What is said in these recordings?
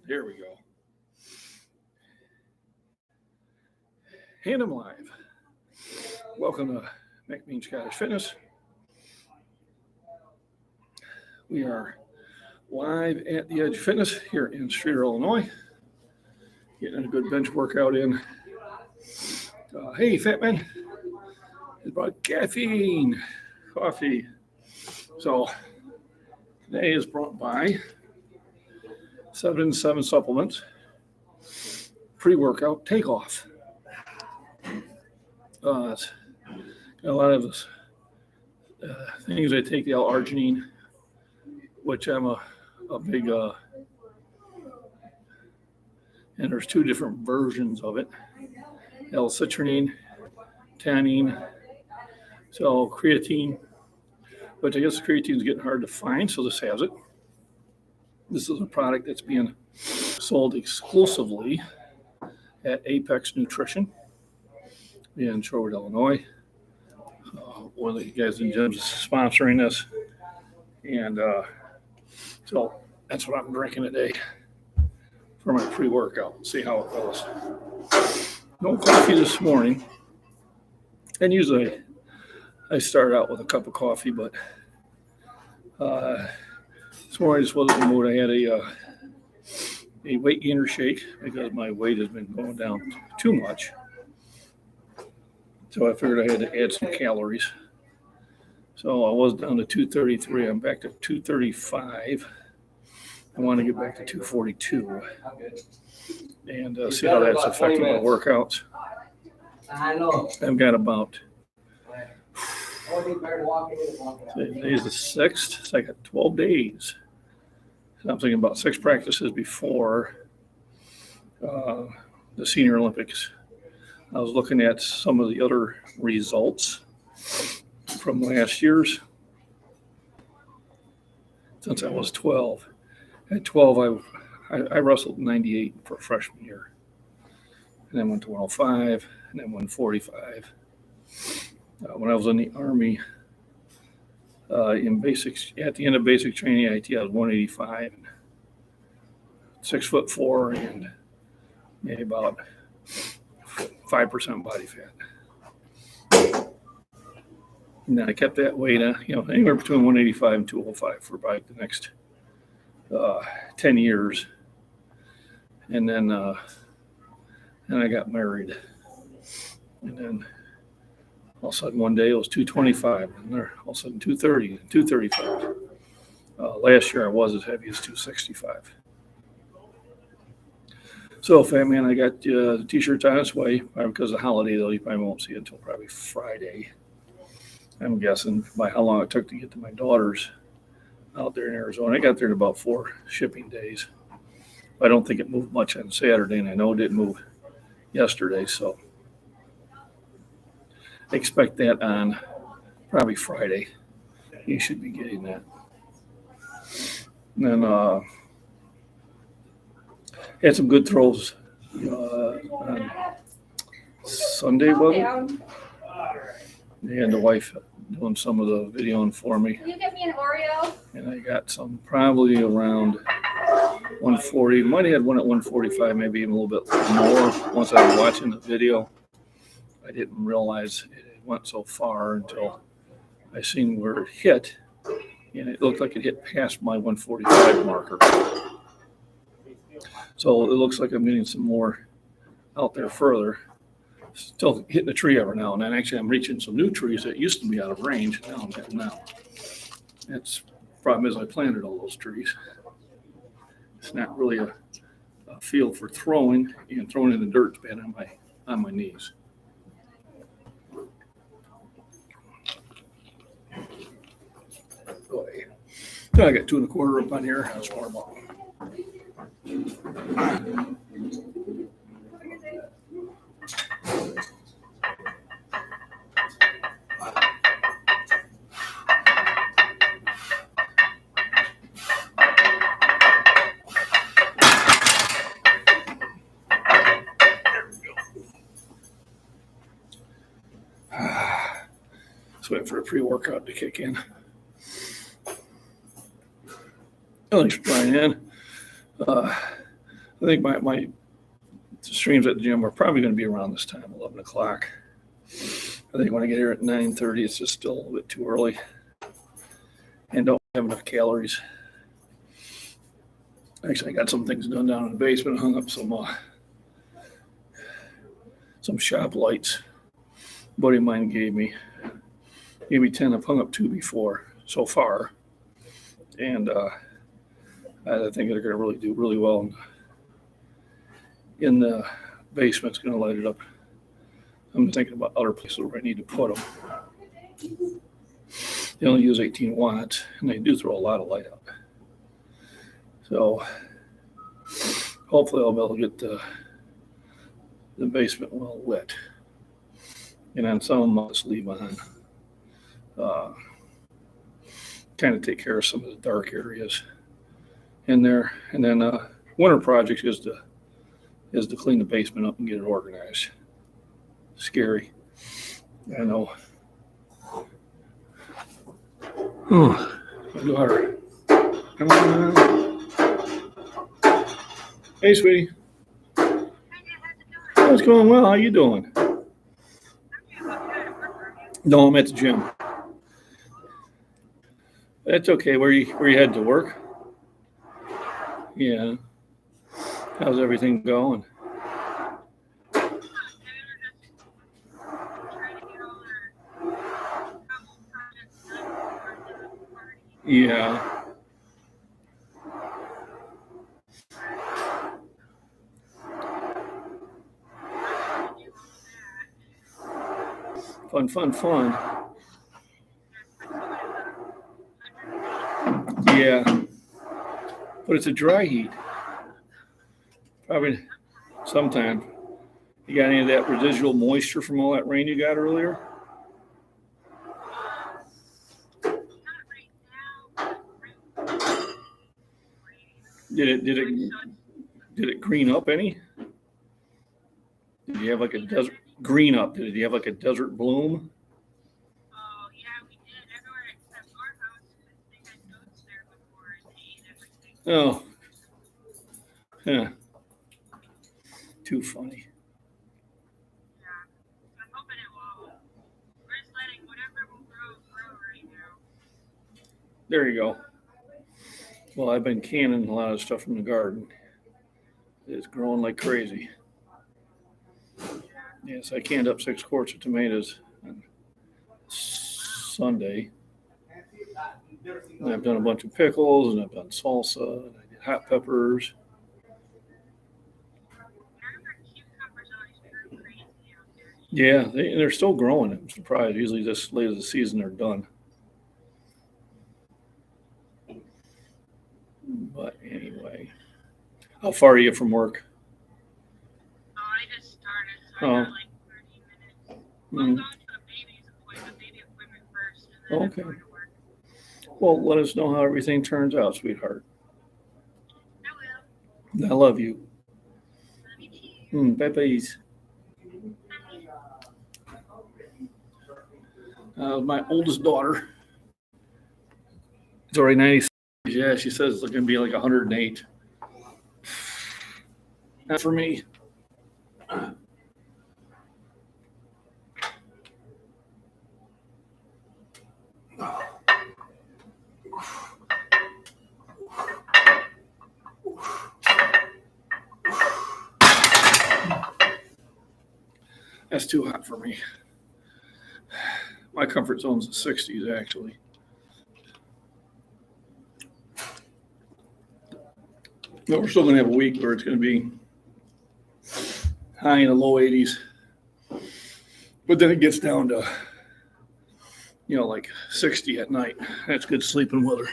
There we go. And I'm live. Welcome to MacBean Scottish Fitness. We are live at the Edge Fitness here in Streeter, Illinois. Getting a good bench workout in. Hey, Fat Man. It's about caffeine, coffee. So today is brought by 7 Supplements. Pre-workout takeoff. It's got a lot of this, things I take, the L-arginine, which I'm a big, and there's two different versions of it, L-citrulline, tannine, so creatine, but I guess creatine is getting hard to find, so this has it. This is a product that's being sold exclusively at Apex Nutrition in Sherwood, Illinois. One of the guys in the gym is sponsoring this, and so that's what I'm drinking today for my pre-workout. See how it goes. No coffee this morning, and usually I start out with a cup of coffee, but this morning I just wasn't in the mood. I had a weight gainer shake because my weight has been going down too much. So I figured I had to add some calories. So I was down to 233. I'm back to 235. I want to get back to 242 and see how that's affecting my workouts. I've got about, today's the 6th, so I got 12 days. So I'm thinking about 6 practices before the Senior Olympics. I was looking at some of the other results from last year's. Since I was 12. At 12, I wrestled 98 for freshman year. And then went to 105, and then 145. When I was in the Army, in basics, at the end of basic training, IT, I was 185, 6'4", and maybe about 5% body fat. And then I kept that weight, anywhere between 185 and 205 for about the next 10 years. And then I got married. And then all of a sudden one day it was 225, and then all of a sudden 230, 235. Last year I was as heavy as 265. So, Fat Man, I got the t-shirts on its way. Probably because of the holiday, though, you probably won't see it until probably Friday. I'm guessing by how long it took to get to my daughter's out there in Arizona. I got there in about 4 shipping days. I don't think it moved much on Saturday, and I know it didn't move yesterday, so expect that on probably Friday. You should be getting that. And then had some good throws on Sunday, was it? And the wife doing some of the videoing for me. Can you get me an Oreo? And I got some probably around 140. Might have had one at 145, maybe even a little bit more. Once I was watching the video, I didn't realize it went so far until I seen where it hit, and it looked like it hit past my 145 marker. So it looks like I'm getting some more out there further. Still hitting a tree every now and then. Actually, I'm reaching some new trees that used to be out of range. Now I'm hitting now. That's the problem is I planted all those trees. It's not really a field for throwing, and throwing in the dirt's bad on my knees. Boy. I got 2 1/4 up on here. That's more about. Just waiting for a pre-workout to kick in. Thanks, Brian. I think my streams at the gym are probably going to be around this time, 11 o'clock. I think when I get here at 9:30, it's just still a little bit too early and don't have enough calories. Actually, I got some things done down in the basement. Hung up some shop lights. A buddy of mine gave me 10. I've hung up 2 before so far, and I think they're going to really do really well in the basement. It's going to light it up. I'm thinking about other places where I need to put them. They only use 18 watts, and they do throw a lot of light out. So hopefully I'll be able to get the basement well lit. And on some of them I'll just leave on. Kind of take care of some of the dark areas in there. And then winter project is to clean the basement up and get it organized. Scary. I know. Oh, my daughter. Come on. Hey, sweetie. Oh, it's going well. How you doing? No, I'm at the gym. That's okay. Where you headed to work? Yeah. How's everything going? Yeah. Fun. Yeah. But it's a dry heat. Probably sometime. You got any of that residual moisture from all that rain you got earlier? Did it green up any? Did you have like a desert green up? Did you have like a desert bloom? Oh, yeah, we did. Everywhere except our house because they had goats there before and they ate everything. Oh. Yeah. Too funny. Yeah. I'm hoping it will. We're just letting whatever will grow right now. There you go. Well, I've been canning a lot of stuff from the garden. It's growing like crazy. Yes, I canned up 6 quarts of tomatoes on Sunday. And I've done a bunch of pickles, and I've done salsa, and I did hot peppers. Yeah, they're still growing. I'm surprised. Usually this late of the season they're done. But anyway, how far are you from work? Oh, I just started, so I got like 30 minutes. Well, I'm going to a baby appointment first, and then I'm going to work. Well, let us know how everything turns out, sweetheart. I will. I love you. Love you too. Bye-byes. My oldest daughter. It's already 96. Yeah, she says it's going to be like 108. Not for me. That's too hot for me. My comfort zone's the 60s, actually. But we're still going to have a week where it's going to be high in the low 80s. But then it gets down to, like 60 at night. That's good sleeping weather.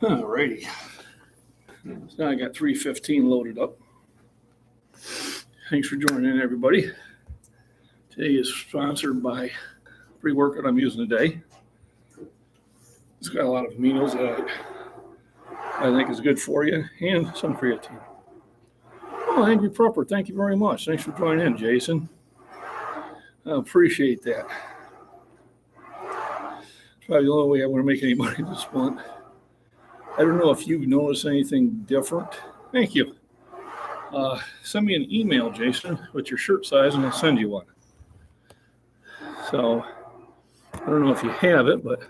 All righty. So now I got 315 loaded up. Thanks for joining in, everybody. Today is sponsored by pre-workout I'm using today. It's got a lot of aminos that I think is good for you, and some creatine. Oh, Angry Prepper, thank you very much. Thanks for joining in, Jason. I appreciate that. It's probably the only way I want to make any money this month. I don't know if you've noticed anything different. Thank you. Send me an email, Jason, with your shirt size, and I'll send you one. So, I don't know if you have it, but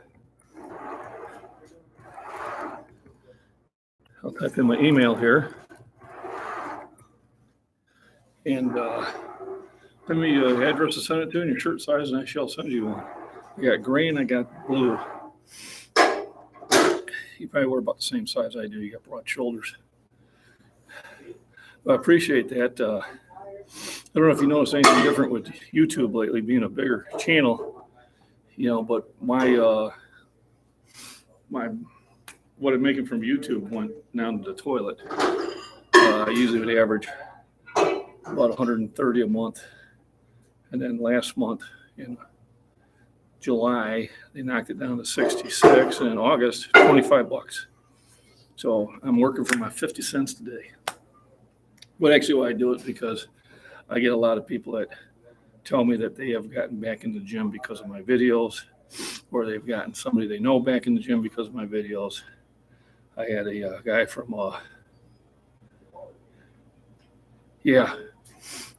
I'll type in my email here. And send me the address to send it to and your shirt size, and I shall send you one. I got gray and I got blue. You probably wear about the same size I do. You got broad shoulders. But I appreciate that. I don't know if you noticed anything different with YouTube lately, being a bigger channel, but my what I'm making from YouTube went down to the toilet. I usually would average about 130 a month. And then last month in July, they knocked it down to 66, and in August, $25. So I'm working for my 50 cents today. But actually why I do it because I get a lot of people that tell me that they have gotten back in the gym because of my videos, or they've gotten somebody they know back in the gym because of my videos. I had a guy from,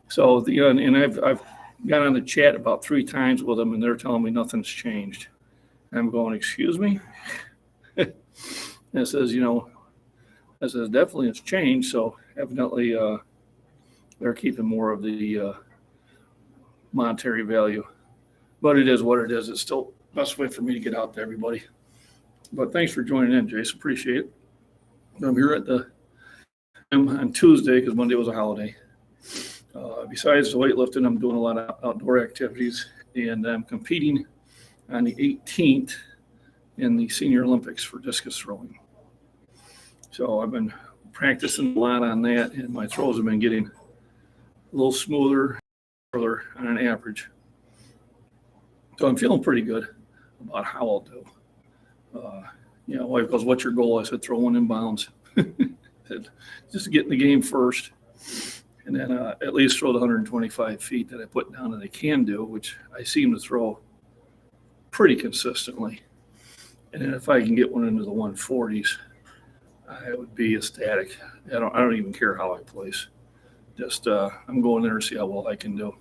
So, and I've got on the chat about 3 times with them, and they're telling me nothing's changed. And I'm going, excuse me? And it says, definitely it's changed. So evidently they're keeping more of the monetary value. But it is what it is. It's still the best way for me to get out to everybody. But thanks for joining in, Jason. Appreciate it. I'm here at the gym on Tuesday because Monday was a holiday. Besides the weightlifting, I'm doing a lot of outdoor activities, and I'm competing on the 18th in the Senior Olympics for discus throwing. So I've been practicing a lot on that, and my throws have been getting a little smoother on an average. So I'm feeling pretty good about how I'll do. Wife goes, "What's your goal?" I said, "Throw one in bounds." Just get in the game first. And then at least throw the 125 feet that I put down that I can do, which I seem to throw pretty consistently. And then if I can get one into the 140s, I would be ecstatic. I don't even care how I place. Just I'm going there to see how well I can do.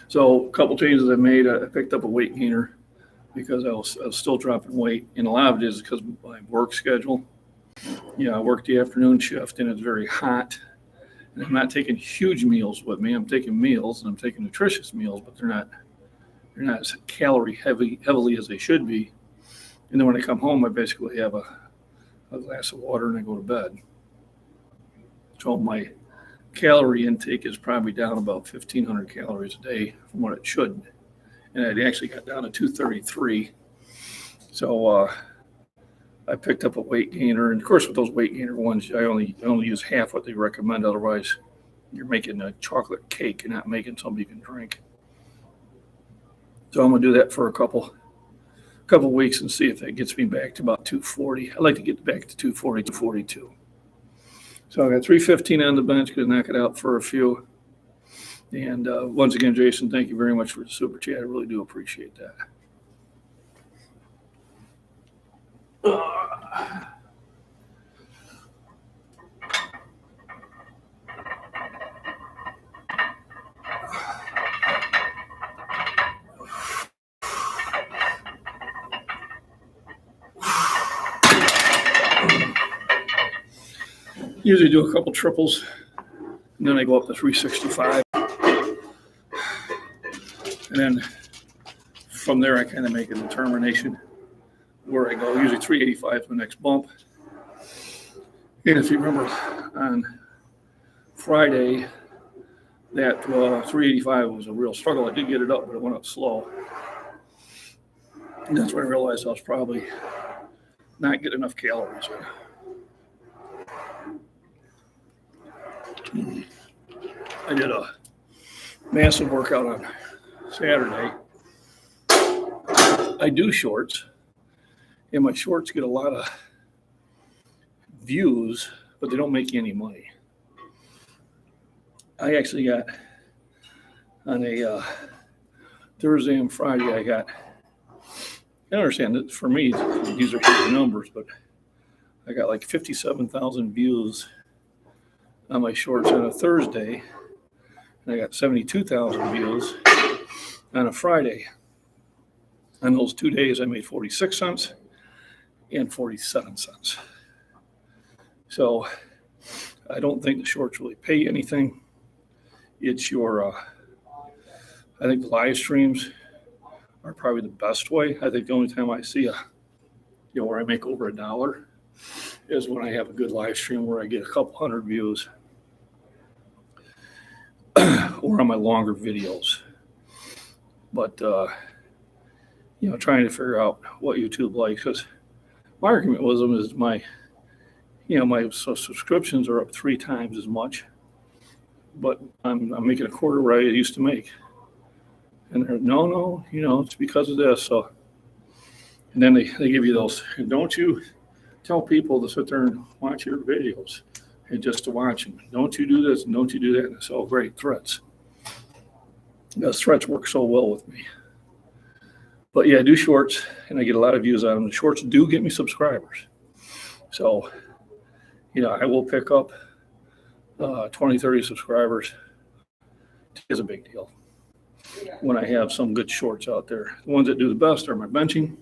So a couple changes I made. I picked up a weight gainer because I was still dropping weight. And a lot of it is because of my work schedule. I work the afternoon shift, and it's very hot. And I'm not taking huge meals with me. I'm taking meals, and I'm taking nutritious meals, but they're not as calorie heavily as they should be. And then when I come home, I basically have a glass of water and I go to bed. So my calorie intake is probably down about 1,500 calories a day from what it should. And it actually got down to 233. So I picked up a weight gainer, and of course with those weight gainer ones, I only use half what they recommend. Otherwise, you're making a chocolate cake. You're not making something you can drink. So I'm gonna do that for a couple weeks and see if that gets me back to about 240. I'd like to get back to 240, 242. So I got 315 on the bench. Gonna knock it out for a few. And once again, Jason, thank you very much for the super chat. I really do appreciate that. Usually do a couple triples, and then I go up to 365. And then from there, I kind of make a determination where I go. Usually 385 is my next bump. And if you remember on Friday, that 385 was a real struggle. I did get it up, but it went up slow. And that's when I realized I was probably not get enough calories in. I did a massive workout on Saturday. I do shorts, and my shorts get a lot of views, but they don't make you any money. I actually got on a Thursday and Friday, I understand that for me, these are huge numbers, but I got like 57,000 views on my shorts on a Thursday, and I got 72,000 views on a Friday. On those 2 days, I made 46 cents and 47 cents. So I don't think the shorts really pay anything. It's your, I think the live streams are probably the best way. I think the only time I see where I make over $1 is when I have a good live stream where I get a couple hundred views or on my longer videos. But, trying to figure out what YouTube likes, because my argument with them is my subscriptions are up 3 times as much, but I'm making a quarter what I used to make. And they're, no, it's because of this. So, and then they give you those, don't you tell people to sit there and watch your videos and just to watch them. Don't you do this and don't you do that. And it's all great threats. Those threats work so well with me. But yeah, I do shorts and I get a lot of views on them. The shorts do get me subscribers. So, I will pick up 20, 30 subscribers. It's a big deal when I have some good shorts out there. The ones that do the best are my benching.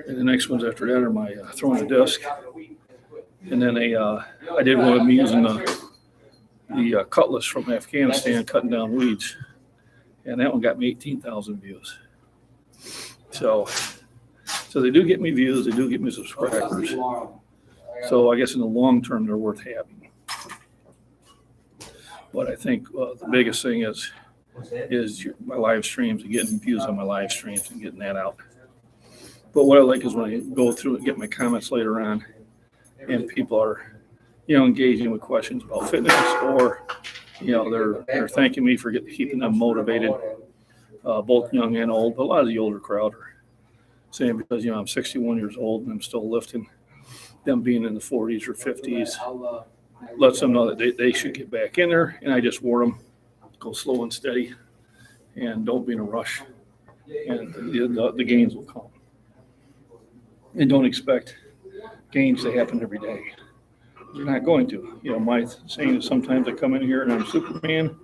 And the next ones after that are my throwing a disc. And then I did one of me using the cutlass from Afghanistan, cutting down weeds. And that one got me 18,000 views. So they do get me views. They do get me subscribers. So I guess in the long term, they're worth having. But I think the biggest thing is my live streams and getting views on my live streams and getting that out. But what I like is when I go through and get my comments later on and people are, engaging with questions about fitness or, they're thanking me for keeping them motivated, both young and old. But a lot of the older crowd are saying because, I'm 61 years old and I'm still lifting, them being in the 40s or 50s lets them know that they should get back in there. And I just warn them, go slow and steady and don't be in a rush. And the gains will come. And don't expect gains to happen every day. They're not going to. My saying is sometimes I come in here and I'm Superman,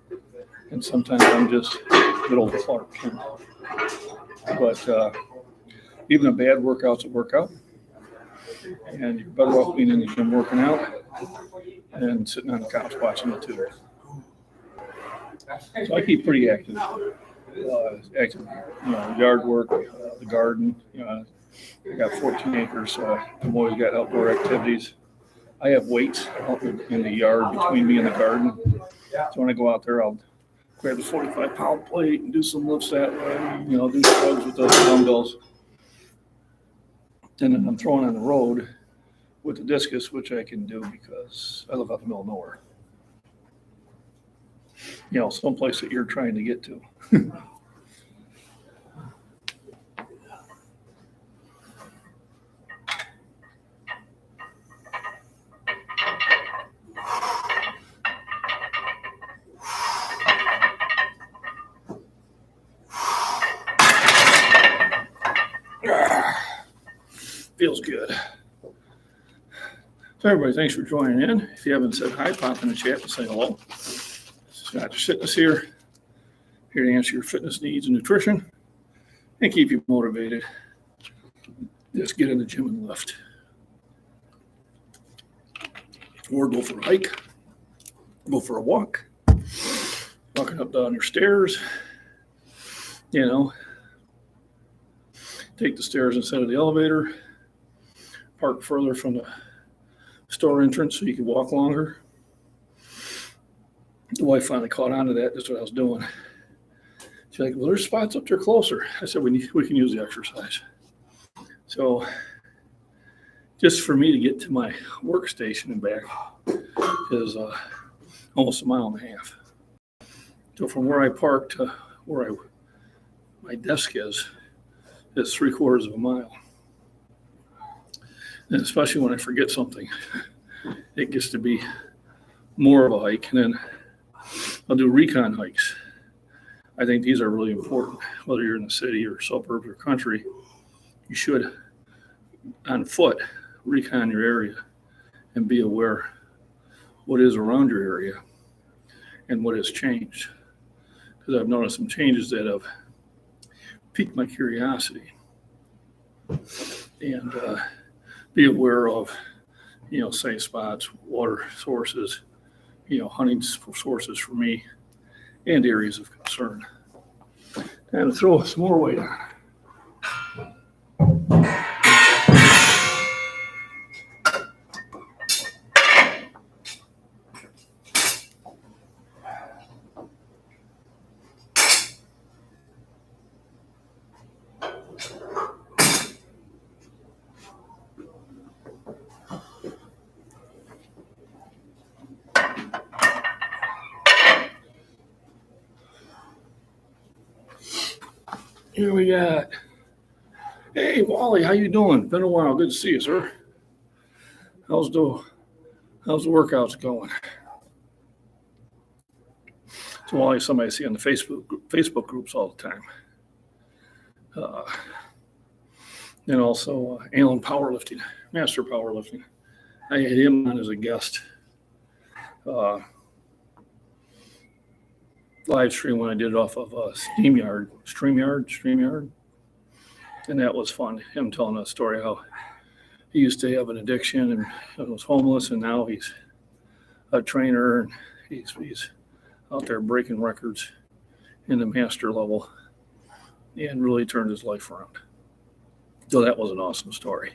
and sometimes I'm just good old Clark Kent. But even a bad workout's a workout, and you're better off being in the gym working out than sitting on the couch watching the tube. So I keep pretty active. Yard work, the garden. I got 14 acres, so I've always got outdoor activities. I have weights out in the yard between me and the garden. So when I go out there, I'll grab the 45-pound plate and do some lifts that way. Do shrugs with those dumbbells. And then I'm throwing on the road with the discus, which I can do because I live out in the middle of nowhere. Someplace that you're trying to get to. Feels good. So everybody, thanks for joining in. If you haven't said hi, pop in the chat and say hello. Scott Fitness here to answer your fitness needs and nutrition and keep you motivated. Just get in the gym and lift. Or go for a hike, go for a walk, walking up down your stairs, take the stairs instead of the elevator, park further from the store entrance so you can walk longer. The wife finally caught on to that. That's what I was doing. She's like, well, there's spots up there closer. I said, we can use the exercise. So just for me to get to my workstation and back is almost a mile and a half. So from where I park to where my desk is 3/4 of a mile. And especially when I forget something, it gets to be more of a hike. And then I'll do recon hikes. I think these are really important, whether you're in the city or suburbs or country. You should, on foot, recon your area and be aware what is around your area and what has changed. Because I've noticed some changes that have piqued my curiosity. And be aware of, safe spots, water sources, hunting sources for me, and areas of concern. And throw some more weight on. Here we got, hey Wally, how you doing? Been a while. Good to see you, sir. How's the workouts going? So Wally, somebody I see on the Facebook groups all the time. And also Alan Powerlifting, Master Powerlifting. I had him on as a guest. Live stream when I did it off of StreamYard, and that was fun. Him telling a story how he used to have an addiction and was homeless, and now he's a trainer and he's out there breaking records in the master level and really turned his life around. So that was an awesome story.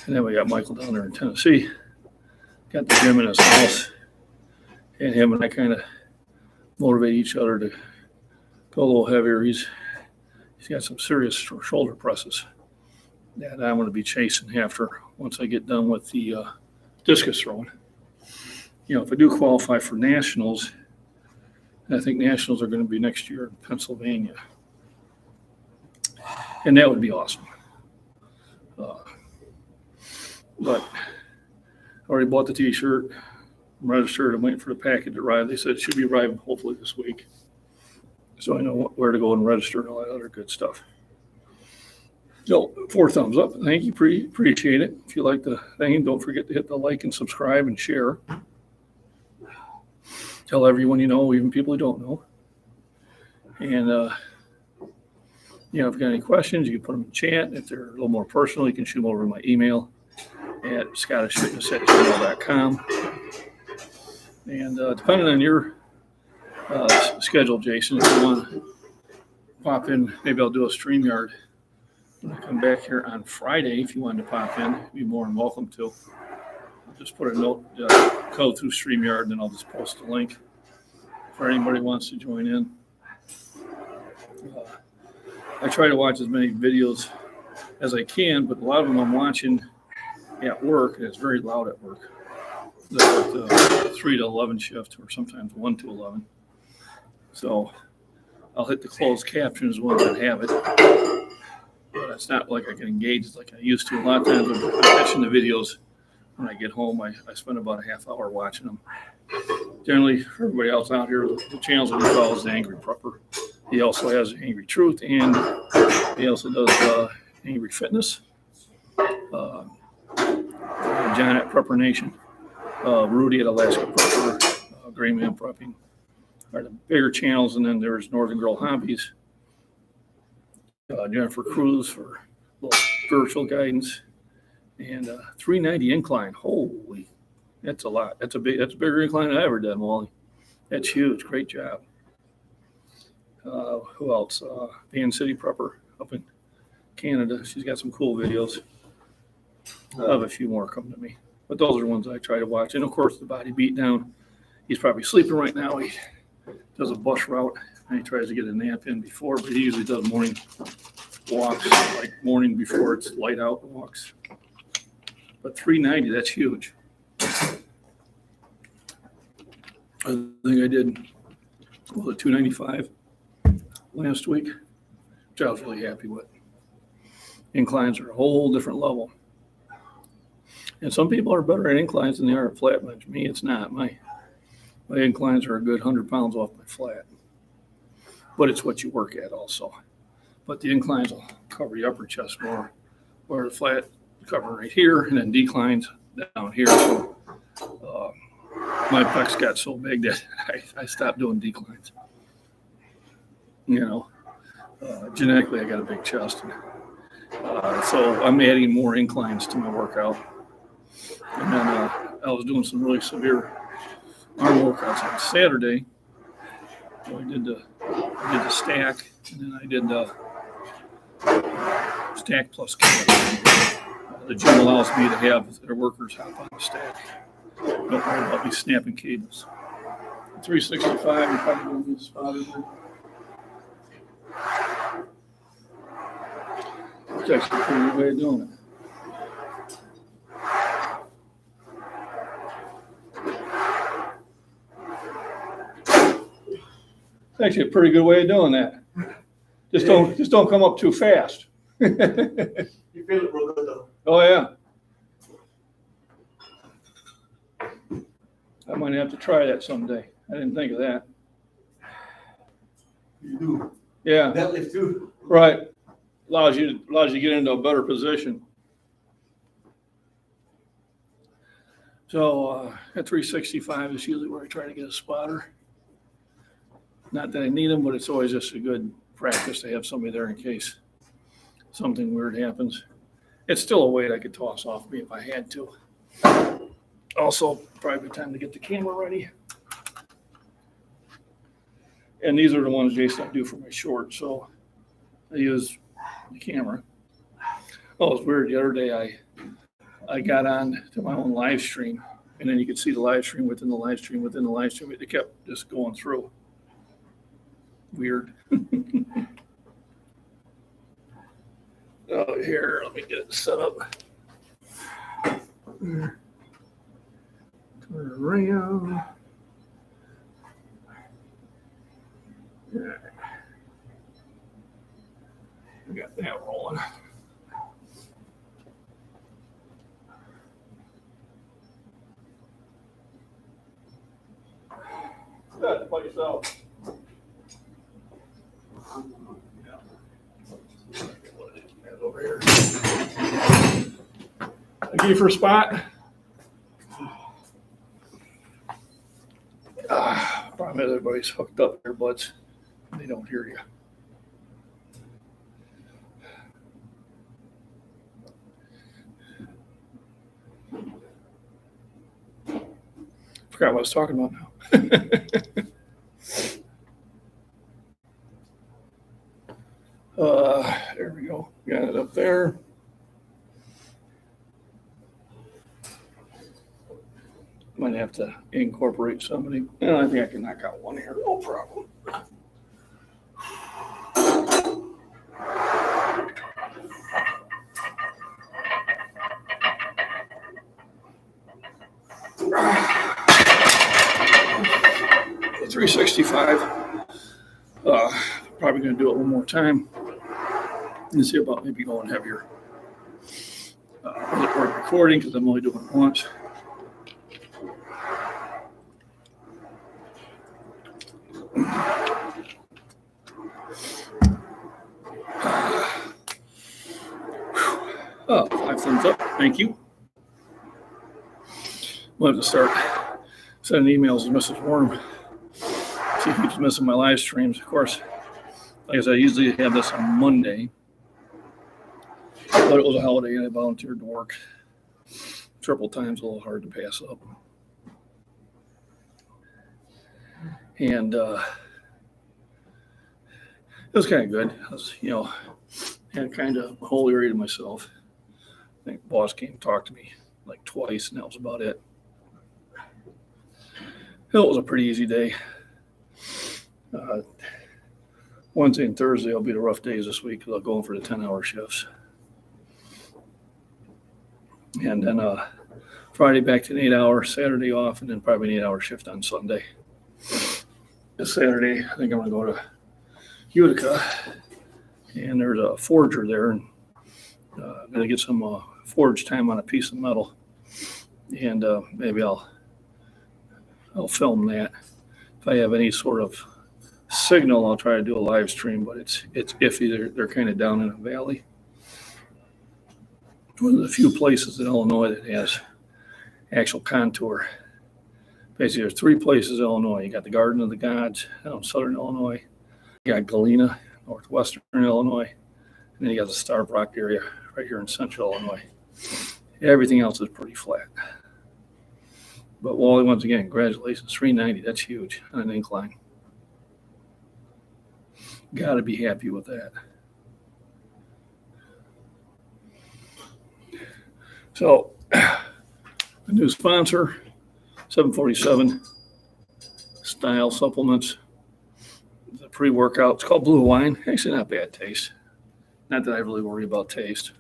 And then we got Michael down there in Tennessee, got the gym in his house, and him and I kind of motivate each other to go a little heavier. He's got some serious shoulder presses that I'm going to be chasing after once I get done with the discus throwing. If I do qualify for nationals, I think nationals are going to be next year in Pennsylvania, and that would be awesome. But I already bought the T-shirt. I'm registered. I'm waiting for the packet to arrive. They said it should be arriving hopefully this week. So I know where to go and register and all that other good stuff. So 4 thumbs up. Thank you. Appreciate it. If you like the thing, don't forget to hit the like and subscribe and share. Tell everyone you know, even people who don't know. And, if you got any questions, you can put them in chat. If they're a little more personal, you can shoot them over my email at scottishfitness@gmail.com. And depending on your schedule, Jason, if you want to pop in, maybe I'll do a StreamYard when I come back here on Friday. If you wanted to pop in, you'd be more than welcome to. I'll just put a note code through StreamYard, and then I'll just post a link for anybody who wants to join in. I try to watch as many videos as I can, but a lot of them I'm watching at work, and it's very loud at work. The 3 to 11 shift, or sometimes 1 to 11. So I'll hit the closed captions ones that have it. But it's not like I can engage like I used to. A lot of times when I'm catching the videos, when I get home, I spend about a half hour watching them. Generally, for everybody else out here, the channels that he follows the Angry Prepper. He also has Angry Truth, and he also does Angry Fitness. John at Prepper Nation. Rudy at Alaska Prepper, Gray Man Prepping are the bigger channels, and then there's Northern Girl Hobbies, Jennifer Cruz for little spiritual guidance, and 390 incline. Holy, that's a lot. That's a bigger incline than I ever done, Wally. That's huge. Great job. Who else? Van City Prepper up in Canada. She's got some cool videos. I have a few more coming to me. But those are the ones I try to watch. And, of course, the Body Beatdown. He's probably sleeping right now. He does a bus route, and he tries to get a nap in before, but he usually does morning walks, like morning before it's light out walks. But 390, that's huge. I think I did, 295 last week, which I was really happy with. Inclines are a whole different level. And some people are better at inclines than they are at flat bench. Me, it's not. My inclines are a good 100 pounds off my flat. But it's what you work at also. But the inclines will cover your upper chest more, where the flat cover right here, and then declines down here. So my pecs got so big that I stopped doing declines. Genetically, I got a big chest. So I'm adding more inclines to my workout. And then I was doing some really severe arm workouts on Saturday. So I did the stack, and then I did the stack plus cable. The gym allows me to have their workers hop on the stack. Don't worry about me snapping cables. 365, you're probably going to be spotted there. It's actually a pretty good way of doing it. It's actually a pretty good way of doing that. Just don't come up too fast. You feel it real good though. Oh yeah. I might have to try that someday. I didn't think of that. You do. Yeah. Deadlift too. Right. Allows you to get into a better position. So at 365 is usually where I try to get a spotter. Not that I need them, but it's always just a good practice to have somebody there in case something weird happens. It's still a weight I could toss off me if I had to. Also, probably time to get the camera ready. And these are the ones, Jason, I do for my shorts. So I use the camera. Oh, it's weird. The other day I got on to my own live stream, and then you could see the live stream within the live stream within the live stream. It kept just going through. Weird. Oh, here, let me get it set up. Turn around. We got that rolling. Good, by yourself. Over here. Looking for a spot. Problem is everybody's hooked up earbuds. They don't hear you. Forgot what I was talking about now. There we go. Got it up there. Might have to incorporate somebody. And I think I can knock out one here. No problem. The 365. Probably going to do it one more time. And see about maybe going heavier. Or recording because I'm only doing it once. Oh, 5 thumbs up. Thank you. We'll have to start sending emails to Mrs. Worm. She keeps missing my live streams. Of course, like I said, I usually have this on Monday. But it was a holiday and I volunteered to work triple times, a little hard to pass up. And it was kind of good. I was, had kind of a whole area to myself. I think the boss came and talked to me like twice, and that was about it. It was a pretty easy day. Wednesday and Thursday will be the rough days this week because I'll go in for the 10-hour shifts. And then Friday back to an 8-hour, Saturday off, and then probably an 8-hour shift on Sunday. This Saturday, I think I'm going to go to Utica, and there's a forger there, and I'm going to get some forge time on a piece of metal, and maybe I'll film that. If I have any sort of signal, I'll try to do a live stream, but it's iffy. They're kind of down in a valley. One of the few places in Illinois that has actual contour. Basically, there's 3 places in Illinois. You got the Garden of the Gods out in southern Illinois. You got Galena, northwestern Illinois. And then you got the Starved Rock area right here in central Illinois. Everything else is pretty flat. But Wally, once again, congratulations. 390, that's huge on an incline. Got to be happy with that. So, a new sponsor, 747 Style Supplements. The pre-workout. It's called Blue Wine. Actually, not bad taste. Not that I really worry about taste.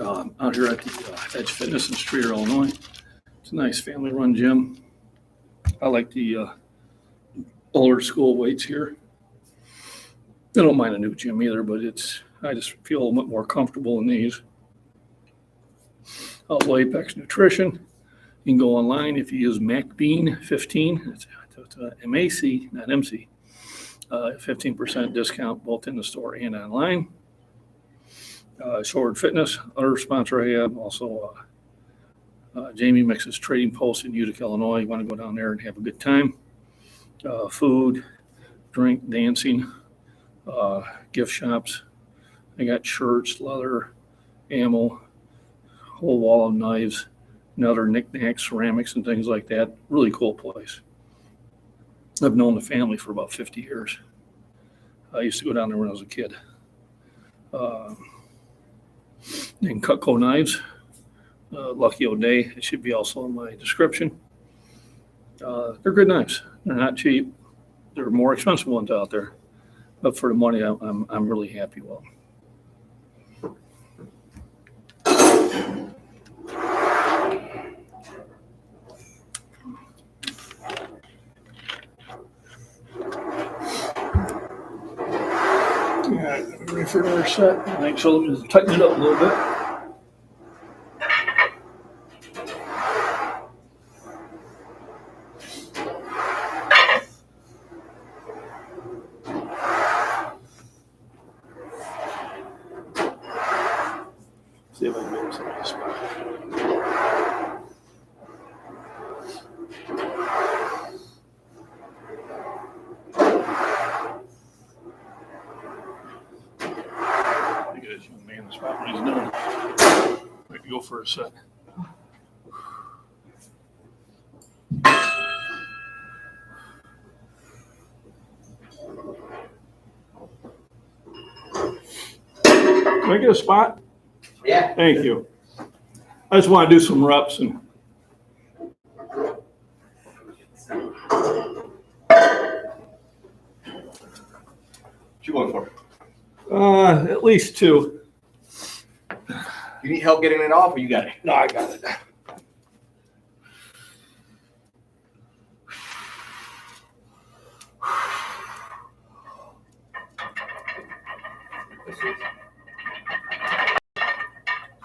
Out here at the Edge Fitness in Streeter, Illinois. It's a nice family-run gym. I like the older school weights here. I don't mind a new gym either, but I just feel a little bit more comfortable in these. Also, Apex Nutrition. You can go online if you use MacBean 15. It's MAC, not MC. 15% discount both in the store and online. Shoreward Fitness, other sponsor I have. Also, Jamie Mix's Trading Post in Utica, Illinois. You want to go down there and have a good time. Food, drink, dancing, gift shops. I got shirts, leather, ammo, whole wall of knives, and other knickknacks, ceramics, and things like that. Really cool place. I've known the family for about 50 years. I used to go down there when I was a kid. And Cutco knives, Lucky O'Day. It should be also in my description. They're good knives. They're not cheap. There are more expensive ones out there, but for the money, I'm really happy with them. Yeah, ready for another set. I think so. Let me just tighten it up a little bit. See if I can get some of this spot. Man, the spot when he's done. Ready to go for a set. Can I get a spot? Yeah. Thank you. I just want to do some reps and. What you going for? At least 2. You need help getting it off, or you got it? No, I got it.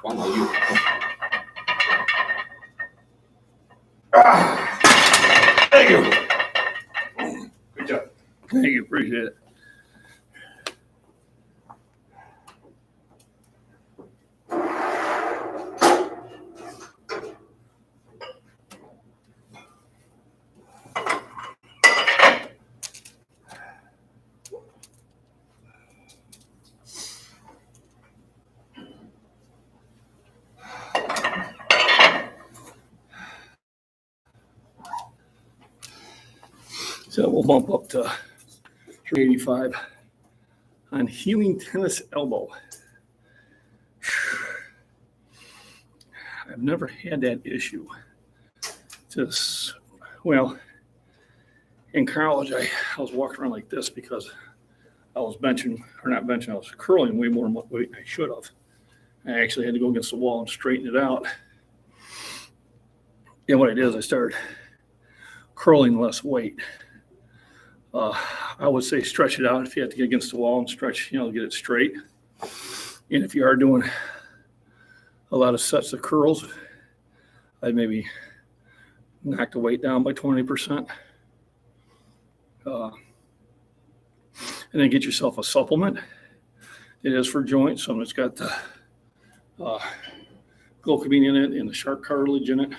One on you. Thank you. Good job. Thank you. Appreciate it. So we'll bump up to 385 on healing tennis elbow. I've never had that issue. Just, well, in college, I was walking around like this because I was benching, or not benching, I was curling way more weight than I should have. I actually had to go against the wall and straighten it out. And what I did is I started curling less weight. I would say stretch it out if you have to get against the wall and stretch, get it straight. And if you are doing a lot of sets of curls, I'd maybe knock the weight down by 20%. And then get yourself a supplement. It is for joints. Some it's got the glucamine in it and the shark cartilage in it.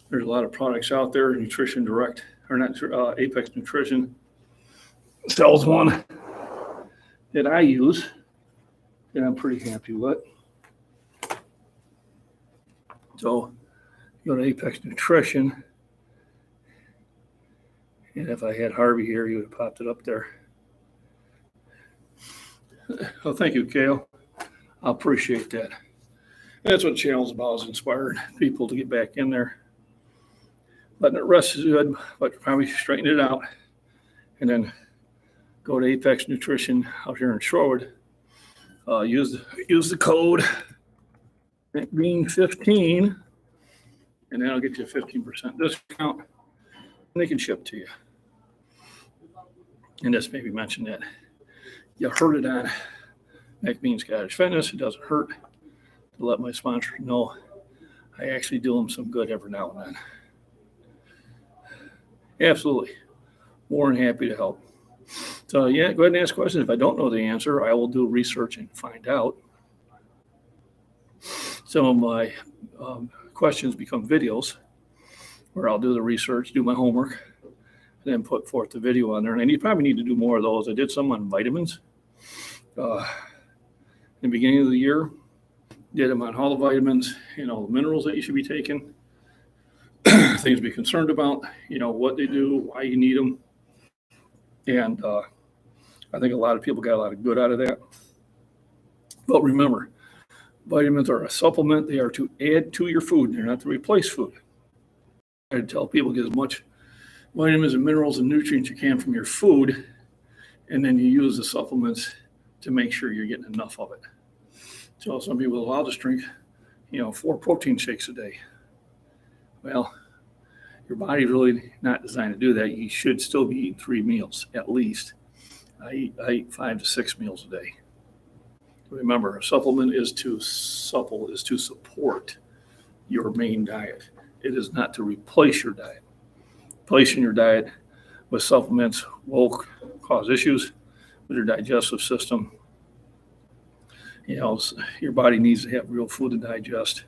There's a lot of products out there. Nutrition Direct, or not Apex Nutrition, sells one that I use, and I'm pretty happy with. So go to Apex Nutrition, and if I had Harvey here, he would have popped it up there. Well, thank you, Kale. I appreciate that. That's what the channel's about, is inspiring people to get back in there. But the rest is good, but probably straighten it out. And then go to Apex Nutrition out here in Shorewood. Use the code MacBean 15, and that'll get you a 15% discount. And they can ship to you. And just maybe mention that you heard it on MacBean Scottish Fitness. It doesn't hurt to let my sponsor know I actually do them some good every now and then. Absolutely. More than happy to help. So, yeah, go ahead and ask questions. If I don't know the answer, I will do research and find out. Some of my questions become videos where I'll do the research, do my homework, and then put forth the video on there. And you probably need to do more of those. I did some on vitamins in the beginning of the year. Did them on all the vitamins and all the minerals that you should be taking. Things to be concerned about, what they do, why you need them. And I think a lot of people got a lot of good out of that. But remember, vitamins are a supplement. They are to add to your food. They're not to replace food. I tell people get as much vitamins and minerals and nutrients you can from your food, and then you use the supplements to make sure you're getting enough of it. So some people will, I'll just drink, 4 protein shakes a day. Well, your body's really not designed to do that. You should still be eating 3 meals at least. I eat 5 to 6 meals a day. Remember, a supplement is to support your main diet. It is not to replace your diet. Replacing your diet with supplements will cause issues with your digestive system. Your body needs to have real food to digest.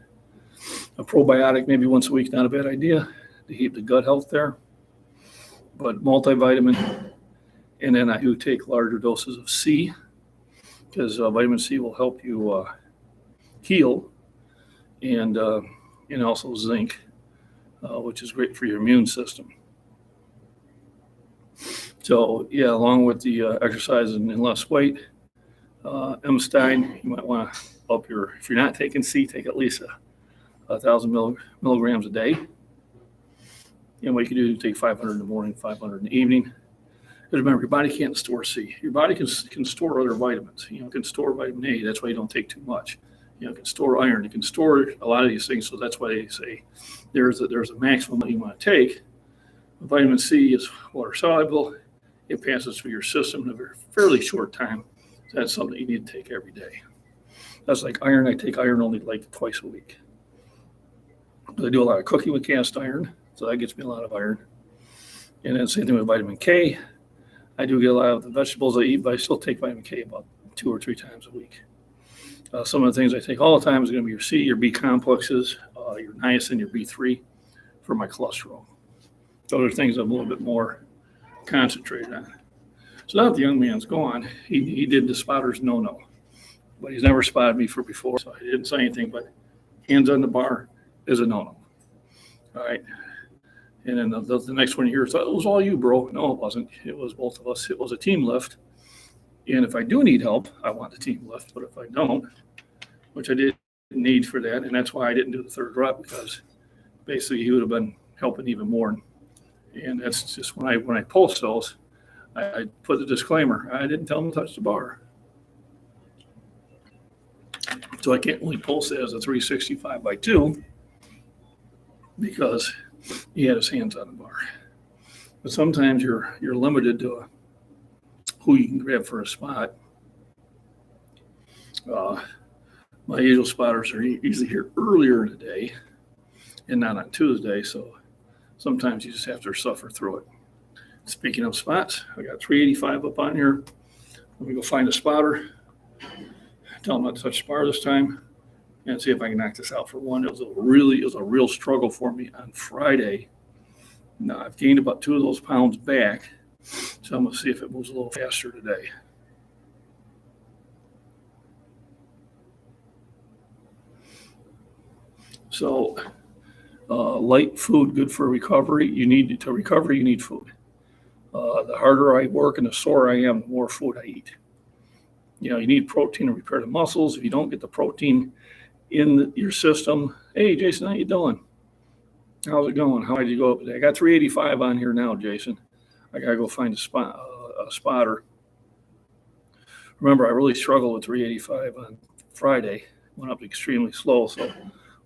A probiotic maybe once a week, not a bad idea to keep the gut health there. But multivitamin, and then I do take larger doses of C, because vitamin C will help you heal, and also zinc, which is great for your immune system. So, yeah, along with the exercise and less weight, M. Stein, you might want to up if you're not taking C, take at least 1,000 milligrams a day. And what you can do is take 500 in the morning, 500 in the evening. Because remember, your body can't store C. Your body can store other vitamins. It can store vitamin A. That's why you don't take too much. It can store iron. It can store a lot of these things. So that's why they say there's a maximum that you want to take. Vitamin C is water soluble. It passes through your system in a fairly short time. So that's something that you need to take every day. That's like iron. I take iron only like twice a week. I do a lot of cooking with cast iron, so that gets me a lot of iron. And then same thing with vitamin K. I do get a lot of the vegetables I eat, but I still take vitamin K about 2 or 3 times a week. Some of the things I take all the time is going to be your C, your B complexes, your niacin, your B3 for my cholesterol. Those are things I'm a little bit more concentrated on. So now that the young man's gone, he did the spotter's no-no. But he's never spotted me before, so I didn't say anything, but hands on the bar is a no-no. All right. And then the next one you hear, it was all you, bro. No, it wasn't. It was both of us. It was a team lift. And if I do need help, I want the team lift. But if I don't, which I didn't need for that, and that's why I didn't do the third rep, because basically he would have been helping even more And that's just when I post those, I put the disclaimer. I didn't tell him to touch the bar. So I can't really post it as a 365 by 2 because he had his hands on the bar. But sometimes you're limited to who you can grab for a spot. My usual spotters are usually here earlier in the day and not on Tuesday, so sometimes you just have to suffer through it. Speaking of spots, I got 385 up on here. Let me go find a spotter. Tell him not to touch the bar this time and see if I can knock this out for one. It was a real struggle for me on Friday. Now I've gained about 2 of those pounds back, so I'm going to see if it moves a little faster today. So light food, good for recovery. You need food. The harder I work and the sore I am, the more food I eat. You need protein to repair the muscles. If you don't get the protein in your system, hey, Jason, how you doing? How's it going? How did you go up today? I got 385 on here now, Jason. I got to go find a spotter. Remember, I really struggled with 385 on Friday. Went up extremely slow, so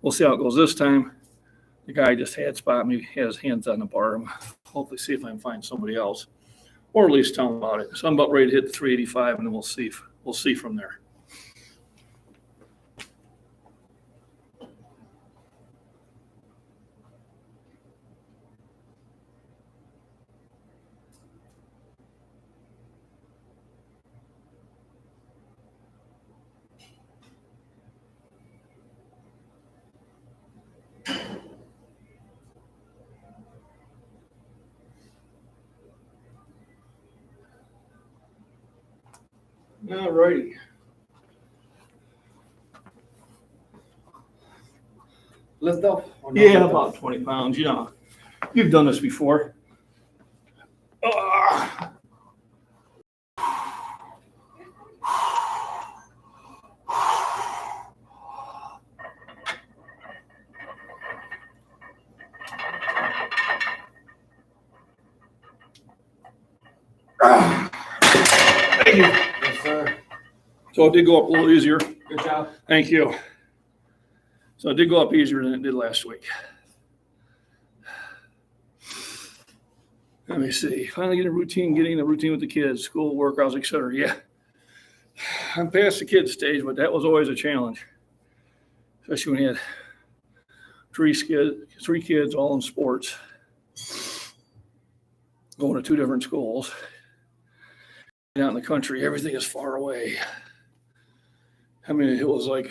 we'll see how it goes this time. The guy just had spot me, had his hands on the bar. I'm hopefully see if I can find somebody else, or at least tell him about it. So I'm about ready to hit the 385, and then we'll see from there. All righty. Lift off? Yeah, about 20 pounds. You've done this before. Thank you. Yes, sir. So it did go up a little easier. Good job. Thank you. So it did go up easier than it did last week. Let me see. Finally getting a routine with the kids, school, workouts, etc. Yeah. I'm past the kids stage, but that was always a challenge. Especially when you had three kids all in sports, going to 2 different schools. Out in the country, everything is far away. I mean, it was like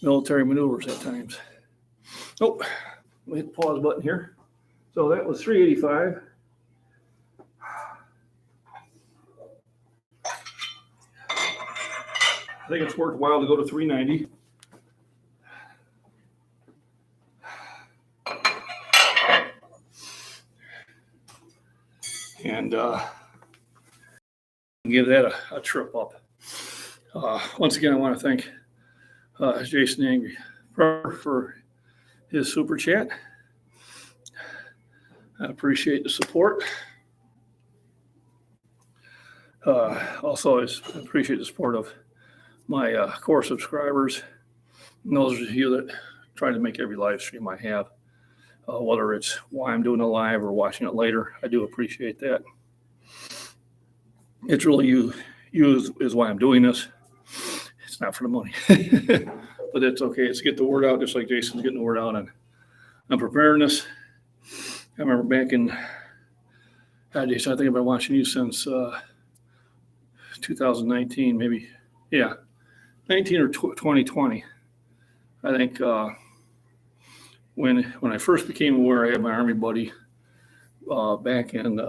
military maneuvers at times. Oh, let me hit the pause button here. So that was 385. I think it's worthwhile to go to 390. And give that a trip up. Once again, I want to thank Jason Angry for his super chat. I appreciate the support. Also, I appreciate the support of my core subscribers and those of you that try to make every live stream I have, whether it's why I'm doing it live or watching it later. I do appreciate that. It's really you is why I'm doing this. It's not for the money, but it's okay. It's to get the word out, just like Jason's getting the word out on preparedness. I remember back in, Jason, I think I've been watching you since 2019, maybe, yeah, 19 or 2020. I think when I first became aware, I had my Army buddy back in.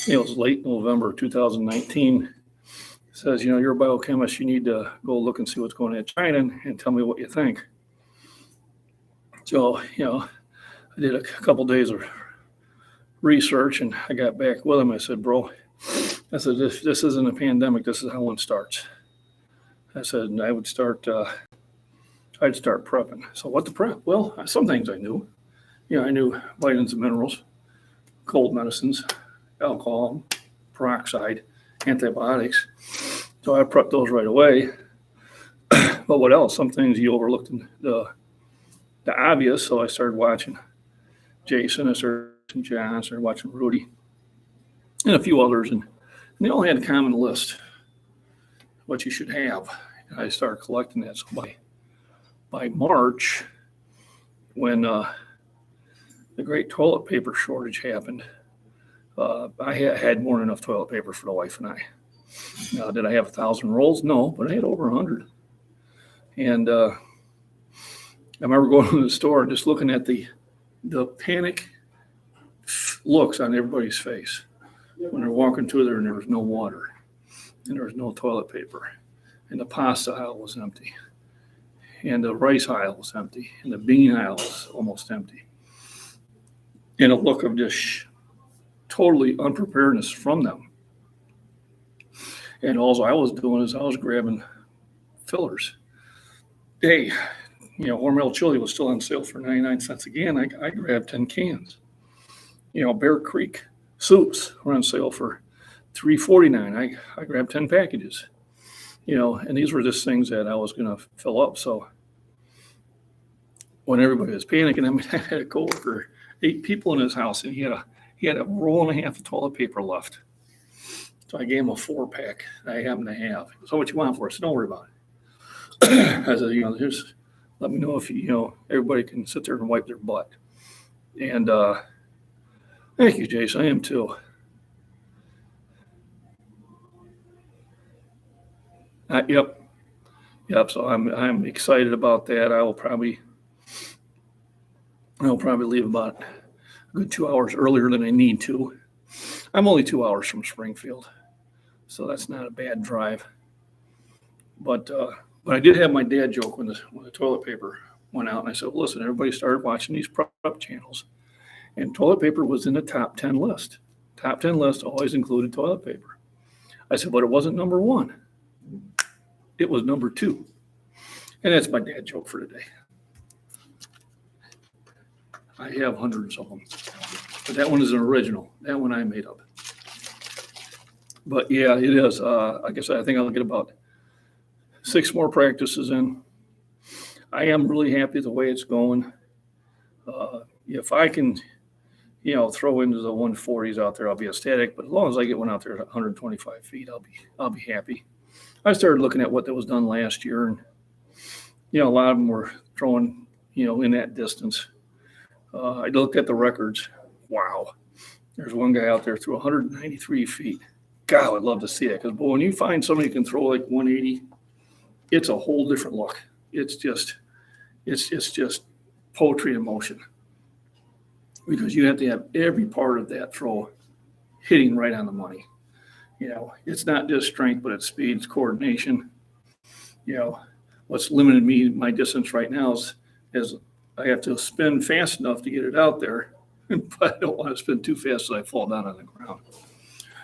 It was late November 2019. Says, you're a biochemist. You need to go look and see what's going on in China and tell me what you think. So, I did a couple days of research and I got back with him. I said, bro, this isn't a pandemic. This is how one starts. I said, I'd start prepping. So what to prep? Well, some things I knew. I knew vitamins and minerals. cold medicines, alcohol, peroxide, antibiotics. So I prepped those right away. But what else? Some things you overlooked in the obvious. So I started watching Jason, I started watching John, I started watching Rudy, and a few others, and they all had a common list, what you should have. And I started collecting that. So by March, when the great toilet paper shortage happened, I had more than enough toilet paper for the wife and I. Now, did I have 1,000 rolls? No, but I had over 100. And I remember going to the store and just looking at the panic looks on everybody's face when they're walking through there and there was no water and there was no toilet paper and the pasta aisle was empty and the rice aisle was empty and the bean aisle was almost empty. And a look of just totally unpreparedness from them. And all I was doing is I was grabbing fillers. Hey, Hormel chili was still on sale for 99 cents again. I grabbed 10 cans. Bear Creek soups were on sale for $3.49. I grabbed 10 packages. And these were just things that I was going to fill up. So when everybody was panicking, I mean, I had a coworker, 8 people in his house, and he had a roll and a half of toilet paper left. So I gave him a 4-pack I happened to have. So what you want for us? Don't worry about it. I said, just let me know if everybody can sit there and wipe their butt. And thank you, Jason. I am too. Yep. So I'm excited about that. I'll probably leave about a good 2 hours earlier than I need to. I'm only 2 hours from Springfield, so that's not a bad drive. But I did have my dad joke when the toilet paper went out, and I said, listen, everybody started watching these prep channels, and toilet paper was in the top 10 list. Top 10 list always included toilet paper. I said, but it wasn't number 1. It was number 2. And that's my dad joke for today. I have hundreds of them, but that one is an original. That one I made up. But yeah, it is. Like I said, I think I'll get about 6 more practices in. I am really happy the way it's going. If I can, throw into the 140s out there, I'll be ecstatic. But as long as I get one out there at 125 feet, I'll be happy. I started looking at what that was done last year, and a lot of them were throwing, in that distance. I looked at the records. Wow, there's one guy out there threw 193 feet. God, I'd love to see it, because when you find somebody who can throw like 180, it's a whole different look. It's just poetry in motion, because you have to have every part of that throw hitting right on the money. It's not just strength, but it's speed, it's coordination. What's limited me, my distance right now is I have to spin fast enough to get it out there, but I don't want to spin too fast so I fall down on the ground.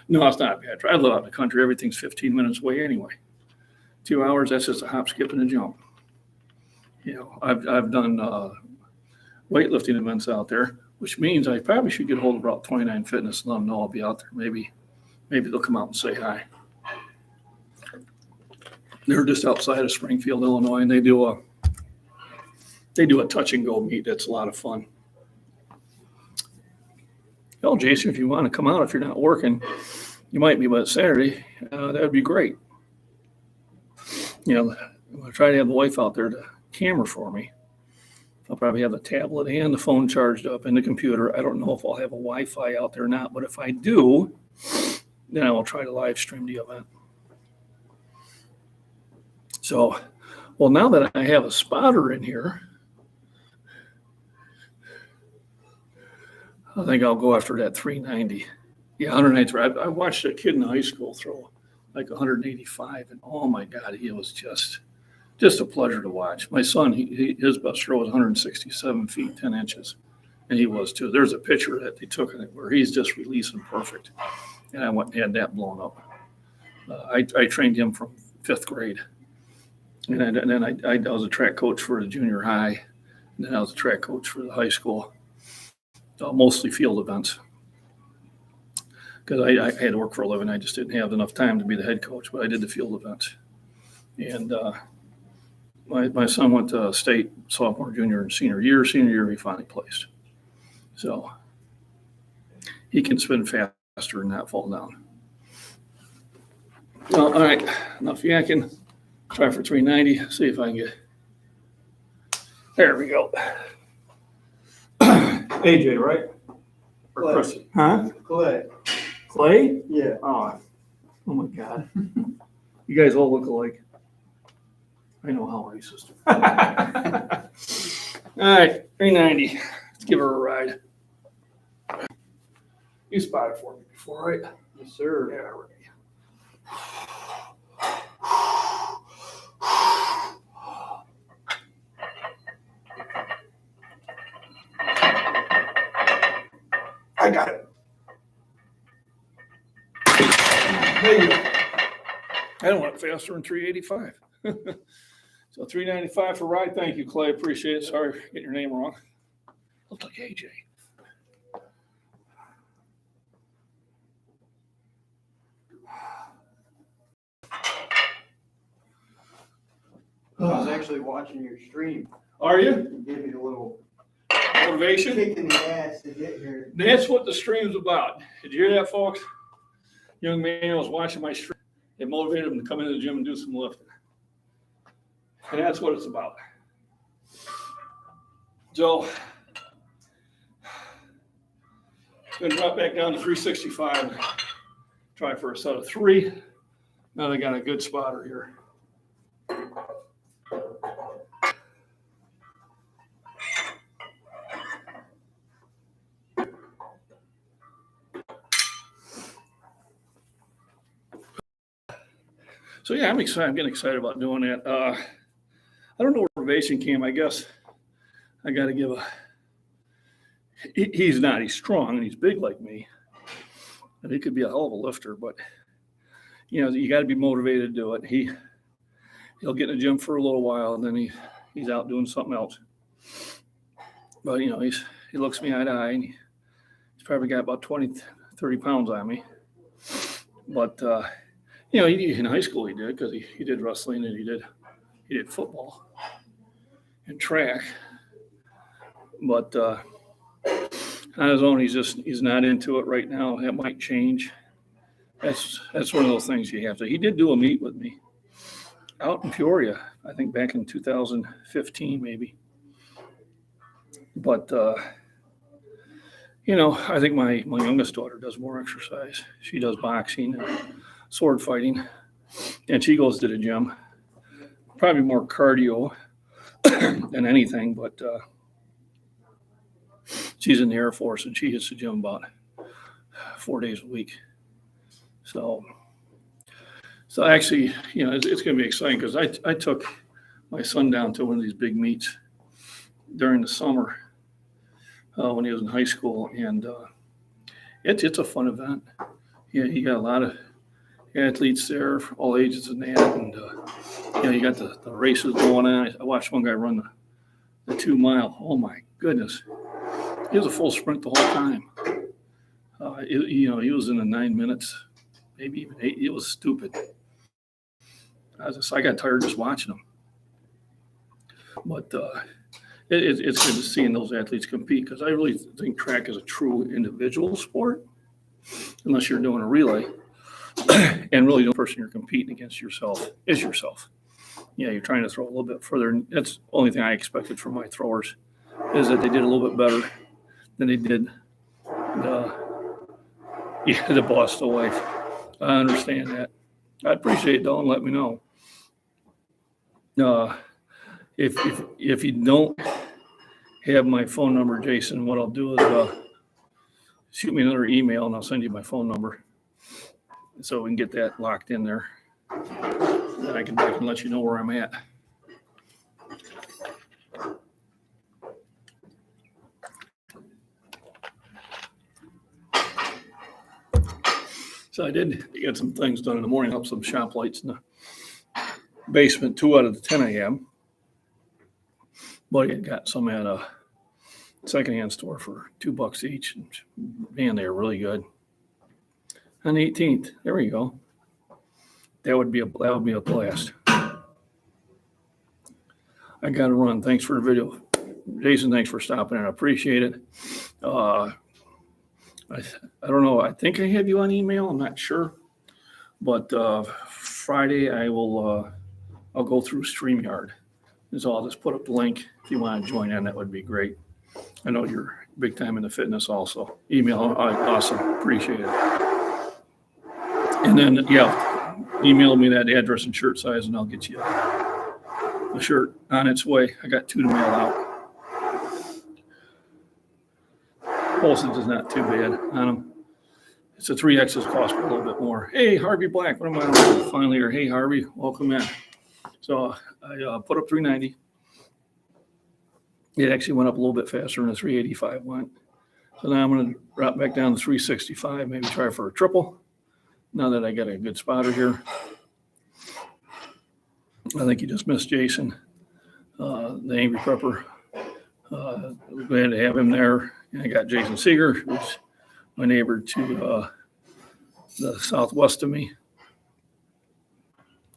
No, it's not a bad drive. I live out in the country. Everything's 15 minutes away anyway. 2 hours, that's just a hop, skip, and a jump. I've done weightlifting events out there, which means I probably should get a hold of Route 29 Fitness and let them know I'll be out there. Maybe they'll come out and say hi. They're just outside of Springfield, Illinois, and they do a touch and go meet. That's a lot of fun. Well, Jason, if you want to come out, if you're not working, you might be, but Saturday, that would be great. I'm going to try to have the wife out there to camera for me. I'll probably have the tablet and the phone charged up and the computer. I don't know if I'll have a Wi-Fi out there or not, but if I do, then I will try to live stream the event. So, well, now that I have a spotter in here, I think I'll go after that 390. Yeah, 193. I watched a kid in high school throw like 185, and oh my God, he was just a pleasure to watch. My son, his best throw was 167 feet, 10 inches, and he was too. There's a picture that they took where he's just releasing perfect, and I went and had that blown up. I trained him from 5th grade, and then I was a track coach for the junior high, and then I was a track coach for the high school. Mostly field events. because I had to work for a living. I just didn't have enough time to be the head coach, but I did the field events. And my son went to state sophomore, junior, and senior year. Senior year, he finally placed. So he can spin faster and not fall down. Well, all right, enough yakking. Try for 390. See if I can get. There we go. AJ, right? Or Clay. Chris? Huh? Clay. Clay? Yeah. Oh my God. You guys all look alike. I know how racist. All right, 390. Let's give her a ride. You spotted for me before, right? Yes, sir. Yeah, right. I got it. There you go. I don't want faster than 385. So 395 for ride. Thank you, Clay. Appreciate it. Sorry for getting your name wrong. Looked like AJ. I was actually watching your stream. Are you? You gave me a little Motivation? kick in the ass to get here. That's what the stream's about. Did you hear that, folks? Young man was watching my stream. It motivated him to come into the gym and do some lifting. And that's what it's about. So, going to drop back down to 365. Try for a set of 3. Now they got a good spotter here. So yeah, I'm excited. I'm getting excited about doing that. I don't know where motivation came. I guess I got to give a. He's not. He's strong and he's big like me, and he could be a hell of a lifter. But you know, you got to be motivated to do it. He'll get in the gym for a little while, and then he's out doing something else. But you know, he looks me eye to eye, and he's probably got about 20, 30 pounds on me. But you know, in high school he did, because he did wrestling and he did football and track. But on his own, he's not into it right now. That might change. That's one of those things you have to. He did do a meet with me out in Peoria, I think back in 2015 maybe. But you know, I think my youngest daughter does more exercise. She does boxing and sword fighting, and she goes to the gym. Probably more cardio than anything, but she's in the Air Force and she hits the gym about 4 days a week. So actually, you know, it's going to be exciting because I took my son down to one of these big meets during the summer when he was in high school, and it's a fun event. Yeah, he got a lot of athletes there, all ages and that, and you know, you got the races going on. I watched one guy run the 2 mile. Oh my goodness, he was a full sprint the whole time. You know, he was in the 9 minutes, maybe even 8. It was stupid. I got tired just watching him. But it's good to seeing those athletes compete, because I really think track is a true individual sport, unless you're doing a relay. And really, the person you're competing against is yourself. Yeah, you're trying to throw a little bit further. And that's the only thing I expected from my throwers, is that they did a little bit better than they did the Boston wife. I understand that. I appreciate it, though, and let me know. If you don't have my phone number, Jason, what I'll do is shoot me another email and I'll send you my phone number, so we can get that locked in there. Then I can let you know where I'm at. So I did get some things done in the morning, up some shop lights in the basement, 2 out of the 10 I have. But I got some at a secondhand store for $2 each. And man, they're really good. On the 18th. There we go. That would be a blast. I got to run. Thanks for the video. Jason, thanks for stopping in. I appreciate it. I don't know. I think I have you on email. I'm not sure. But Friday, I'll go through StreamYard. So I'll just put up the link. If you want to join in, that would be great. I know you're big time into fitness also. Email, awesome. Appreciate it. And then, yeah, email me that address and shirt size, and I'll get you a shirt on its way. I got 2 to mail out. Postage is not too bad on them. It's a 3X's cost a little bit more. Hey, Harvey Black, what am I doing? Finally here. Hey, Harvey, welcome in. So I put up 390. It actually went up a little bit faster than the 385 went. So now I'm going to drop back down to 365, maybe try for a triple. Now that I got a good spotter here. I think you just missed Jason, the Angry Prepper. We're glad to have him there. And I got Jason Seeger, who's my neighbor to the southwest of me.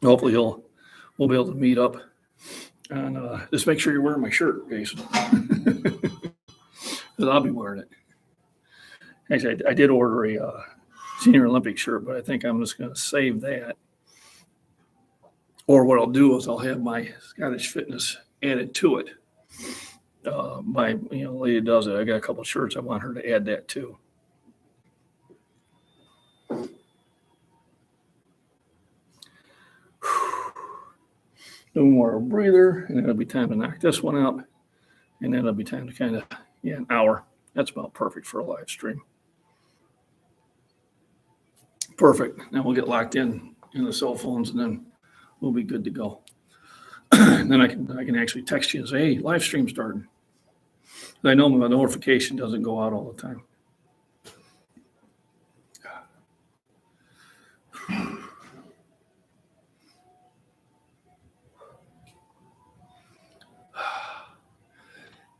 Hopefully we'll be able to meet up. And just make sure you're wearing my shirt, Jason. Because I'll be wearing it. Actually, I did order a Senior Olympic shirt, but I think I'm just going to save that. Or what I'll do is I'll have my Scottish Fitness added to it. My lady does it. I got a couple of shirts. I want her to add that too. No more breather, and it'll be time to knock this one out. And then it'll be time to kind of, an hour. That's about perfect for a live stream. Perfect. Now we'll get locked in the cell phones, and then we'll be good to go. And then I can actually text you and say, hey, live stream starting. I know my notification doesn't go out all the time.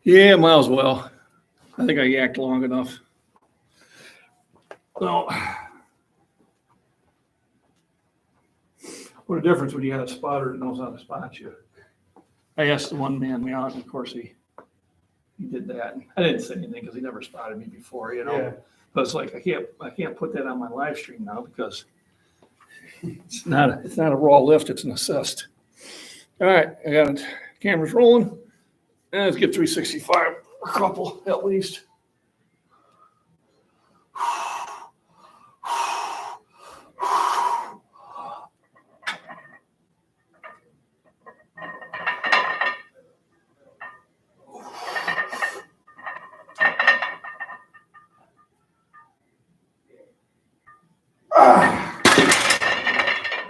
Yeah, might as well. I think I yacked long enough. So, what a difference when you got a spotter that knows how to spot you. I asked the one man me out, and of course he did that. I didn't say anything because he never spotted me before, Yeah. But it's like I can't put that on my live stream now because it's not a raw lift, it's an assist. All right, I got it. Camera's rolling. And let's get 365 a couple at least.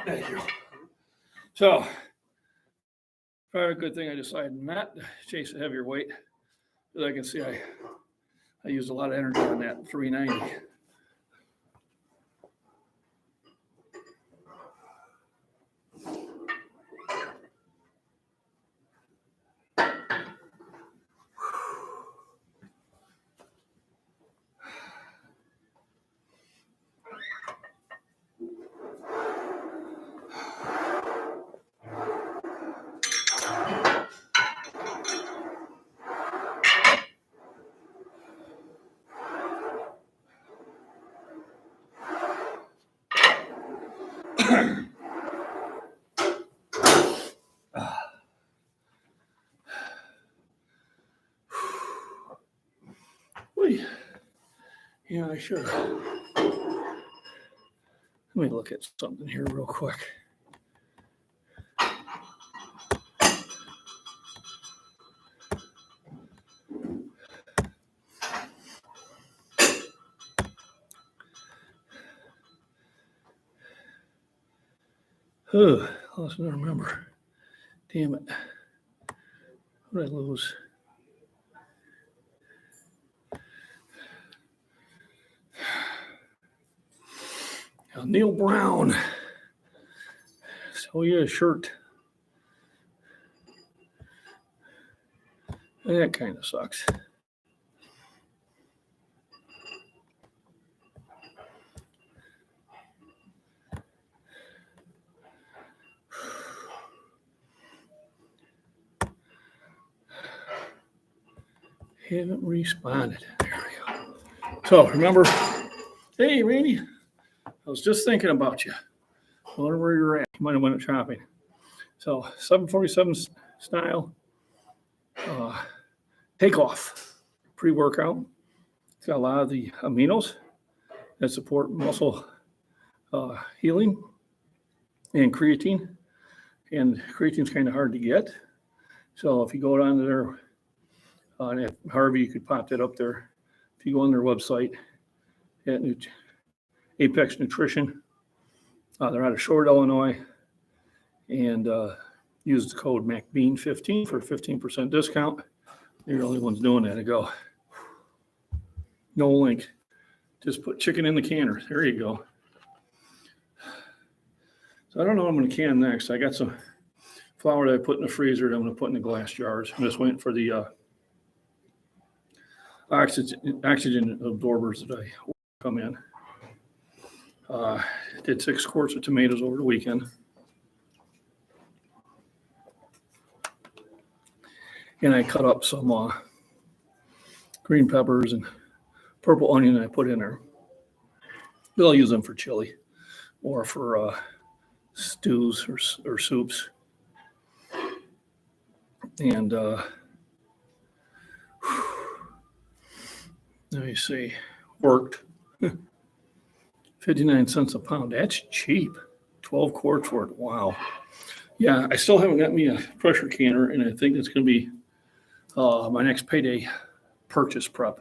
Thank you. So, probably a good thing I decided not to chase a heavier weight. As I can see, I used a lot of energy on that 390. Yeah, I should. Let me look at something here real quick. Oh, I don't remember. Damn it. What did I lose? Neil Brown. So yeah, shirt. That kind of sucks. Haven't responded. There we go. So remember, hey, Randy, I was just thinking about you. I wonder where you're at. You might have went shopping. So 747 style takeoff pre-workout. It's got a lot of the aminos that support muscle healing and creatine. And creatine's kind of hard to get. So if you go down to their, Harvey, you could pop that up there. If you go on their website at Apex Nutrition, they're out of Short, Illinois, and use the code MacBean15 for a 15% discount. They're the only ones doing that. I go, no link. Just put chicken in the canner. There you go. So I don't know what I'm going to can next. I got some flour that I put in the freezer that I'm going to put in the glass jars. I'm just waiting for the oxygen absorbers that I come in. Did 6 quarts of tomatoes over the weekend. And I cut up some green peppers and purple onion I put in there. But I'll use them for chili or for stews or soups. And let me see, worked. 59 cents a pound. That's cheap. 12 quarts worth. Wow. Yeah, I still haven't got me a pressure canner, and I think it's going to be my next payday purchase prep.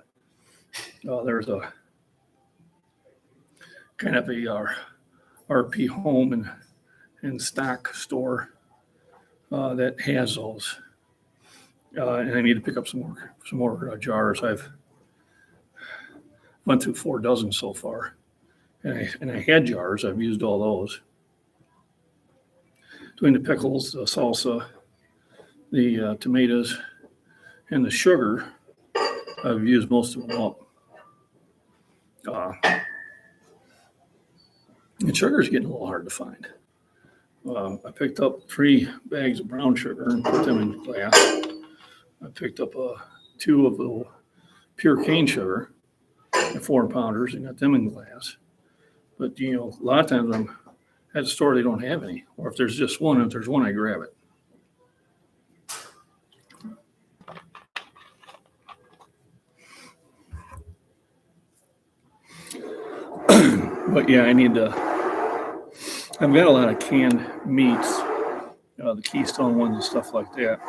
There's a kind of a RP home and stock store that has those. And I need to pick up some more jars. I've went through 4 dozen so far. And I had jars. I've used all those. Doing the pickles, the salsa, the tomatoes, and the sugar, I've used most of them up. And sugar is getting a little hard to find. I picked up 3 bags of brown sugar and put them in glass. I picked up 2 of the pure cane sugar, the 4-pounders, and got them in glass. But, a lot of times I'm at the store, they don't have any. Or if there's just one, if there's one, I grab it. But yeah, I've got a lot of canned meats, the Keystone ones and stuff like that.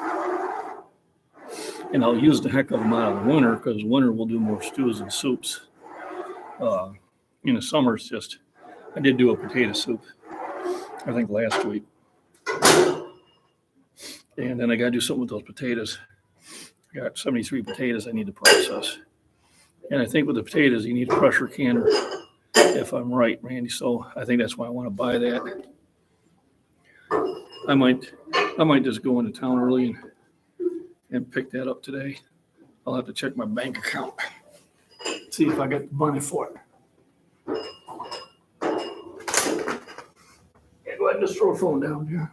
And I'll use the heck of them out of the winter because winter we'll do more stews and soups. In the summer, it's just, I did do a potato soup, I think last week. And then I got to do something with those potatoes. I got 73 potatoes I need to process. And I think with the potatoes, you need a pressure canner, if I'm right, Randy. So I think that's why I want to buy that. I might just go into town early and pick that up today. I'll have to check my bank account, see if I got the money for it. Yeah, go ahead and just throw the phone down here.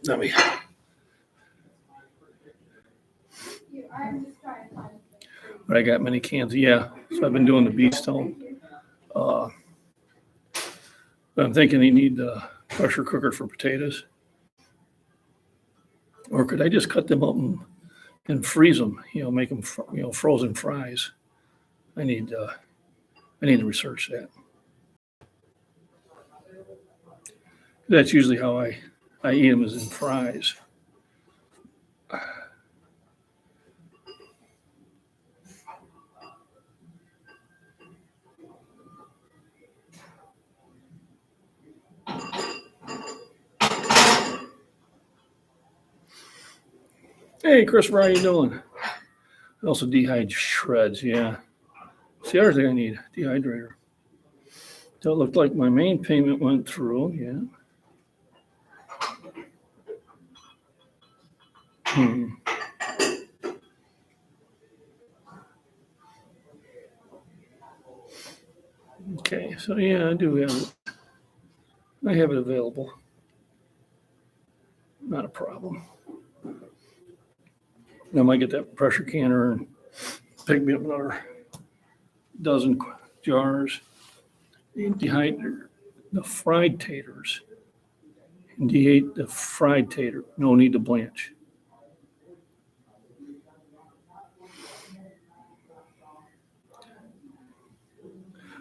Let me. But I got many cans. Yeah, so I've been doing the Beastone. But I'm thinking you need a pressure cooker for potatoes. Or could I just cut them up and freeze them? Make them frozen fries. I need to research that. That's usually how I eat them, is in fries. Hey, Christopher, how you doing? I also dehydrate shreds, yeah. It's the other thing I need, dehydrator. So it looked like my main payment went through, yeah. Okay, so yeah, I do have it. I have it available. Not a problem. And I might get that pressure canner and pick me up another dozen jars. Dehydrate the fried taters. Dehydrate the fried tater. No need to blanch.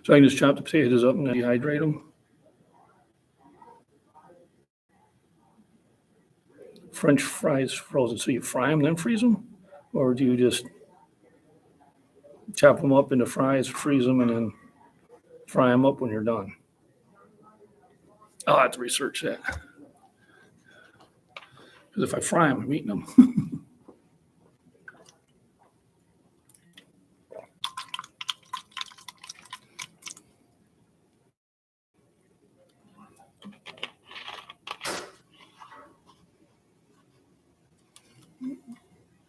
So I can just chop the potatoes up and then dehydrate them. French fries frozen. So you fry them, then freeze them? Or do you just chop them up into fries, freeze them, and then fry them up when you're done? I'll have to research that. Because if I fry them, I'm eating them.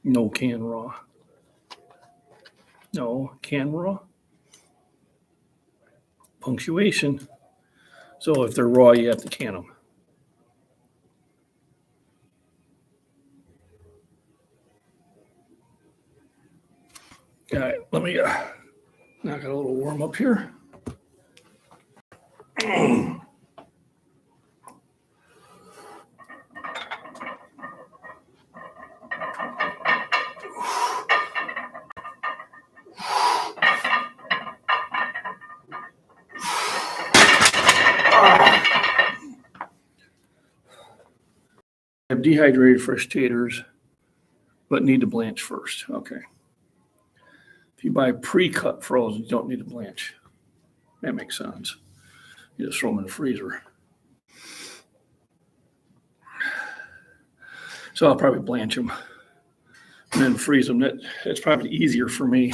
No can raw. No can raw. Punctuation. So if they're raw, you have to can them. All right, let me knock it a little warm up here. I have dehydrated fresh taters, but need to blanch first. Okay. If you buy pre-cut frozen, you don't need to blanch. That makes sense. You just throw them in the freezer. So I'll probably blanch them and then freeze them. That's probably easier for me.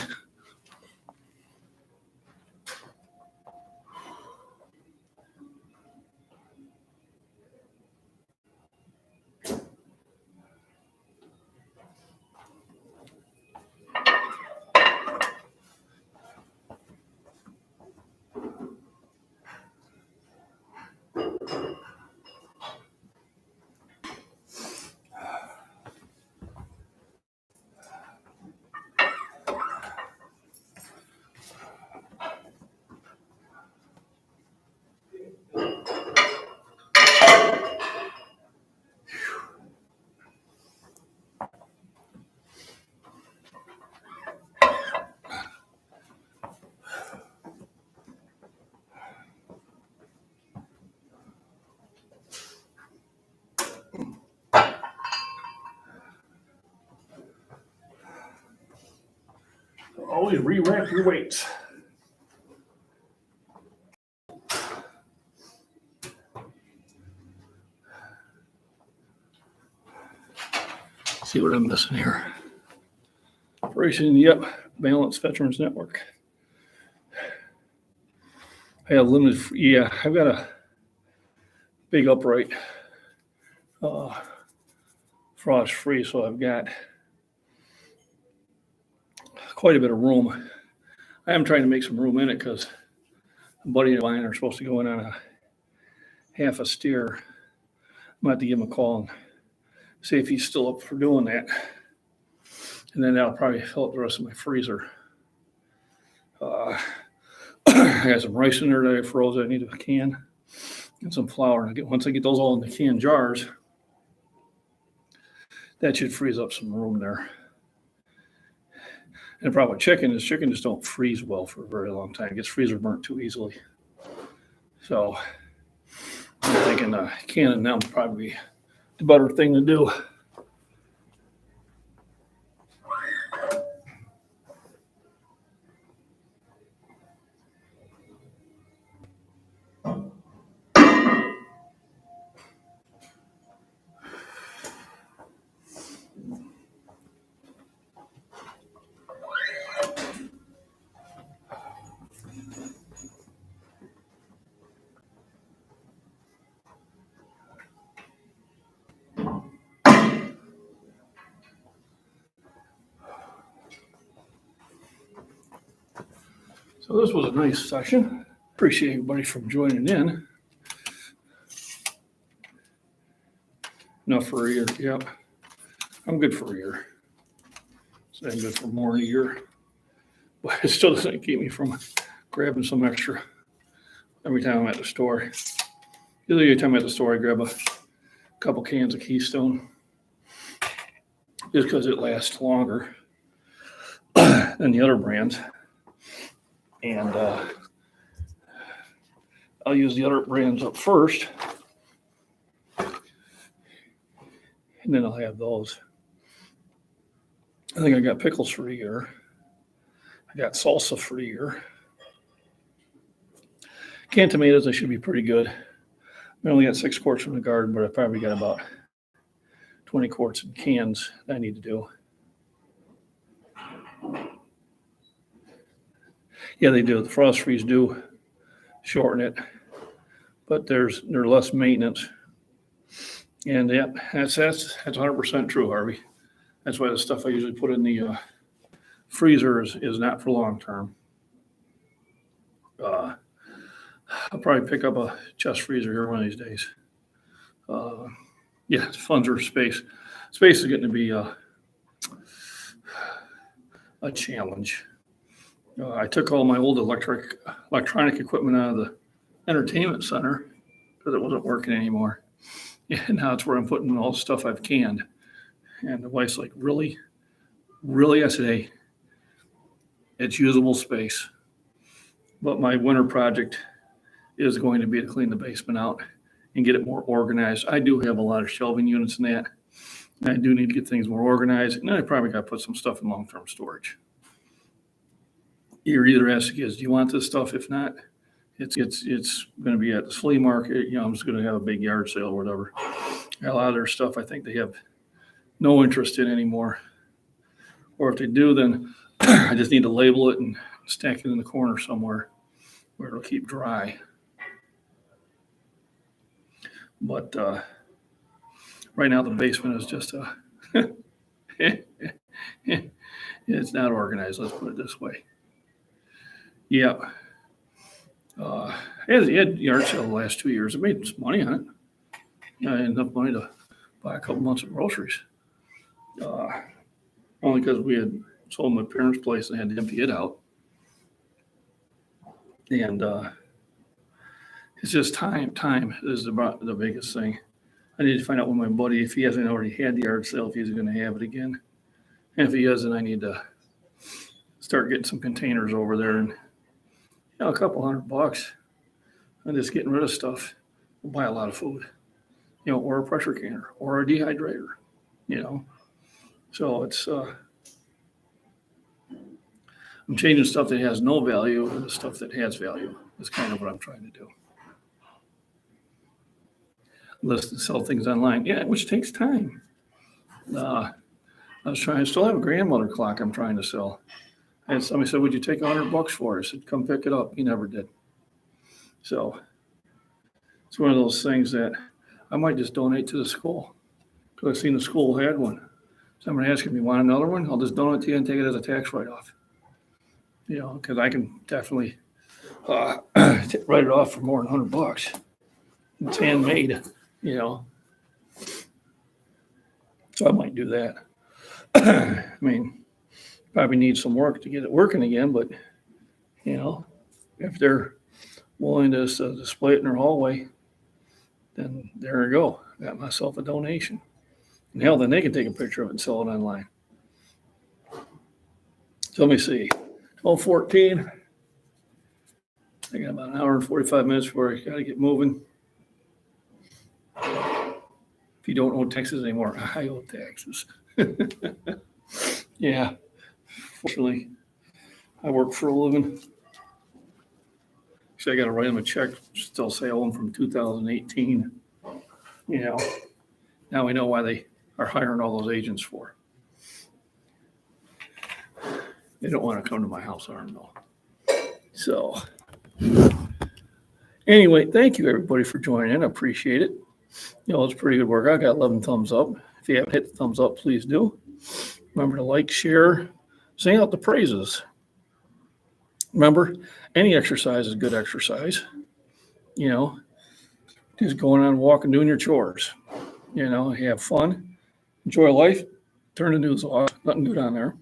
Always re-rack your weights. See what I'm missing here. Operation, yep, Balanced Veterans Network. I have limited, yeah, I've got a big upright, frost free, so I've got quite a bit of room. I am trying to make some room in it because a buddy of mine are supposed to go in on a half a steer. I'm gonna have to give him a call and see if he's still up for doing that. And then that'll probably fill up the rest of my freezer. I got some rice in there that I froze that I need a can and some flour. And once I get those all in the can jars, that should freeze up some room there. And the problem with chicken is chicken just don't freeze well for a very long time. It gets freezer burnt too easily. So I'm thinking canning them would probably be the better thing to do. So this was a nice session. Appreciate everybody from joining in. Enough for a year. Yep. I'm good for a year. It's been good for more than a year. But it still doesn't keep me from grabbing some extra every time I'm at the store. Usually every time I'm at the store, I grab a couple cans of Keystone just because it lasts longer than the other brands. And I'll use the other brands up first, and then I'll have those. I think I got pickles for a year. I got salsa for a year. Canned tomatoes, I should be pretty good. I only got 6 quarts from the garden, but I probably got about 20 quarts in cans that I need to do. Yeah, they do. The frost freeze do shorten it, but there's less maintenance. And yeah, that's 100% true, Harvey. That's why the stuff I usually put in the freezer is not for long term. I'll probably pick up a chest freezer here one of these days. Yeah, funds are space. Space is getting to be a challenge. I took all my old electronic equipment out of the entertainment center because it wasn't working anymore. And now it's where I'm putting all the stuff I've canned. And the wife's like, really? Really? I said, hey, it's usable space. But my winter project is going to be to clean the basement out and get it more organized. I do have a lot of shelving units in that. And I do need to get things more organized. And then I probably got to put some stuff in long-term storage. You're either asking kids, do you want this stuff? If not, it's going to be at the flea market. I'm just going to have a big yard sale or whatever. A lot of their stuff I think they have no interest in anymore. Or if they do, then I just need to label it and stack it in the corner somewhere where it'll keep dry. But right now the basement is just it's not organized, let's put it this way. Yeah. It had yard sale the last 2 years. I made some money on it. I had enough money to buy a couple months of groceries. Only because we had sold my parents' place and had to empty it out. And it's just time. Time is about the biggest thing. I need to find out with my buddy if he hasn't already had the yard sale, if he's going to have it again. And if he hasn't, I need to start getting some containers over there and a couple $100. I'm just getting rid of stuff. We'll buy a lot of food, or a pressure canner or a dehydrator, So it's I'm changing stuff that has no value to the stuff that has value. That's kind of what I'm trying to do. List and sell things online. Yeah, which takes time. I still have a grandmother clock I'm trying to sell. And somebody said, would you take $100 for it? I said, come pick it up. He never did. So it's one of those things that I might just donate to the school because I've seen the school had one. Somebody asking me, want another one? I'll just donate to you and take it as a tax write-off. Because I can definitely write it off for more than $100. It's handmade, So I might do that. I mean, probably need some work to get it working again, but, if they're willing to display it in their hallway, then there you go. I got myself a donation. And hell, then they can take a picture of it and sell it online. So let me see. 12:14. I got about an hour and 45 minutes before I got to get moving. If you don't owe taxes anymore, I owe taxes. Yeah. Fortunately, I work for a living. So I got to write them a check, still say I owe them from 2018. Now we know why they are hiring all those agents for. They don't want to come to my house, I don't know. So anyway, thank you everybody for joining in. I appreciate it. It's pretty good work. I got 11 thumbs up. If you haven't hit the thumbs up, please do. Remember to like, share, sing out the praises. Remember, any exercise is good exercise. Just going on a walk and doing your chores. Have fun, enjoy life, turn the news off. Nothing good on there.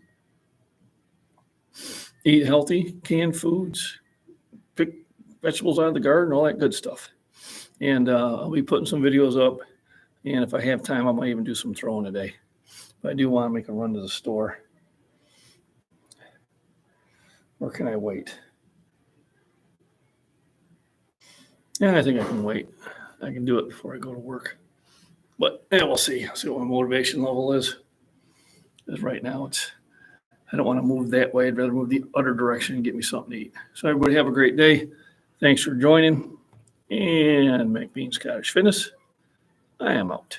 eat healthy, canned foods, pick vegetables out of the garden, all that good stuff. And I'll be putting some videos up. And if I have time, I might even do some throwing today. But I do want to make a run to the store. Or can I wait? Yeah, I think I can wait. I can do it before I go to work. But yeah, we'll see. See what my motivation level is. Because right now I don't want to move that way. I'd rather move the other direction and get me something to eat. So everybody have a great day. Thanks for joining. And MacBean Scottish Fitness, I am out.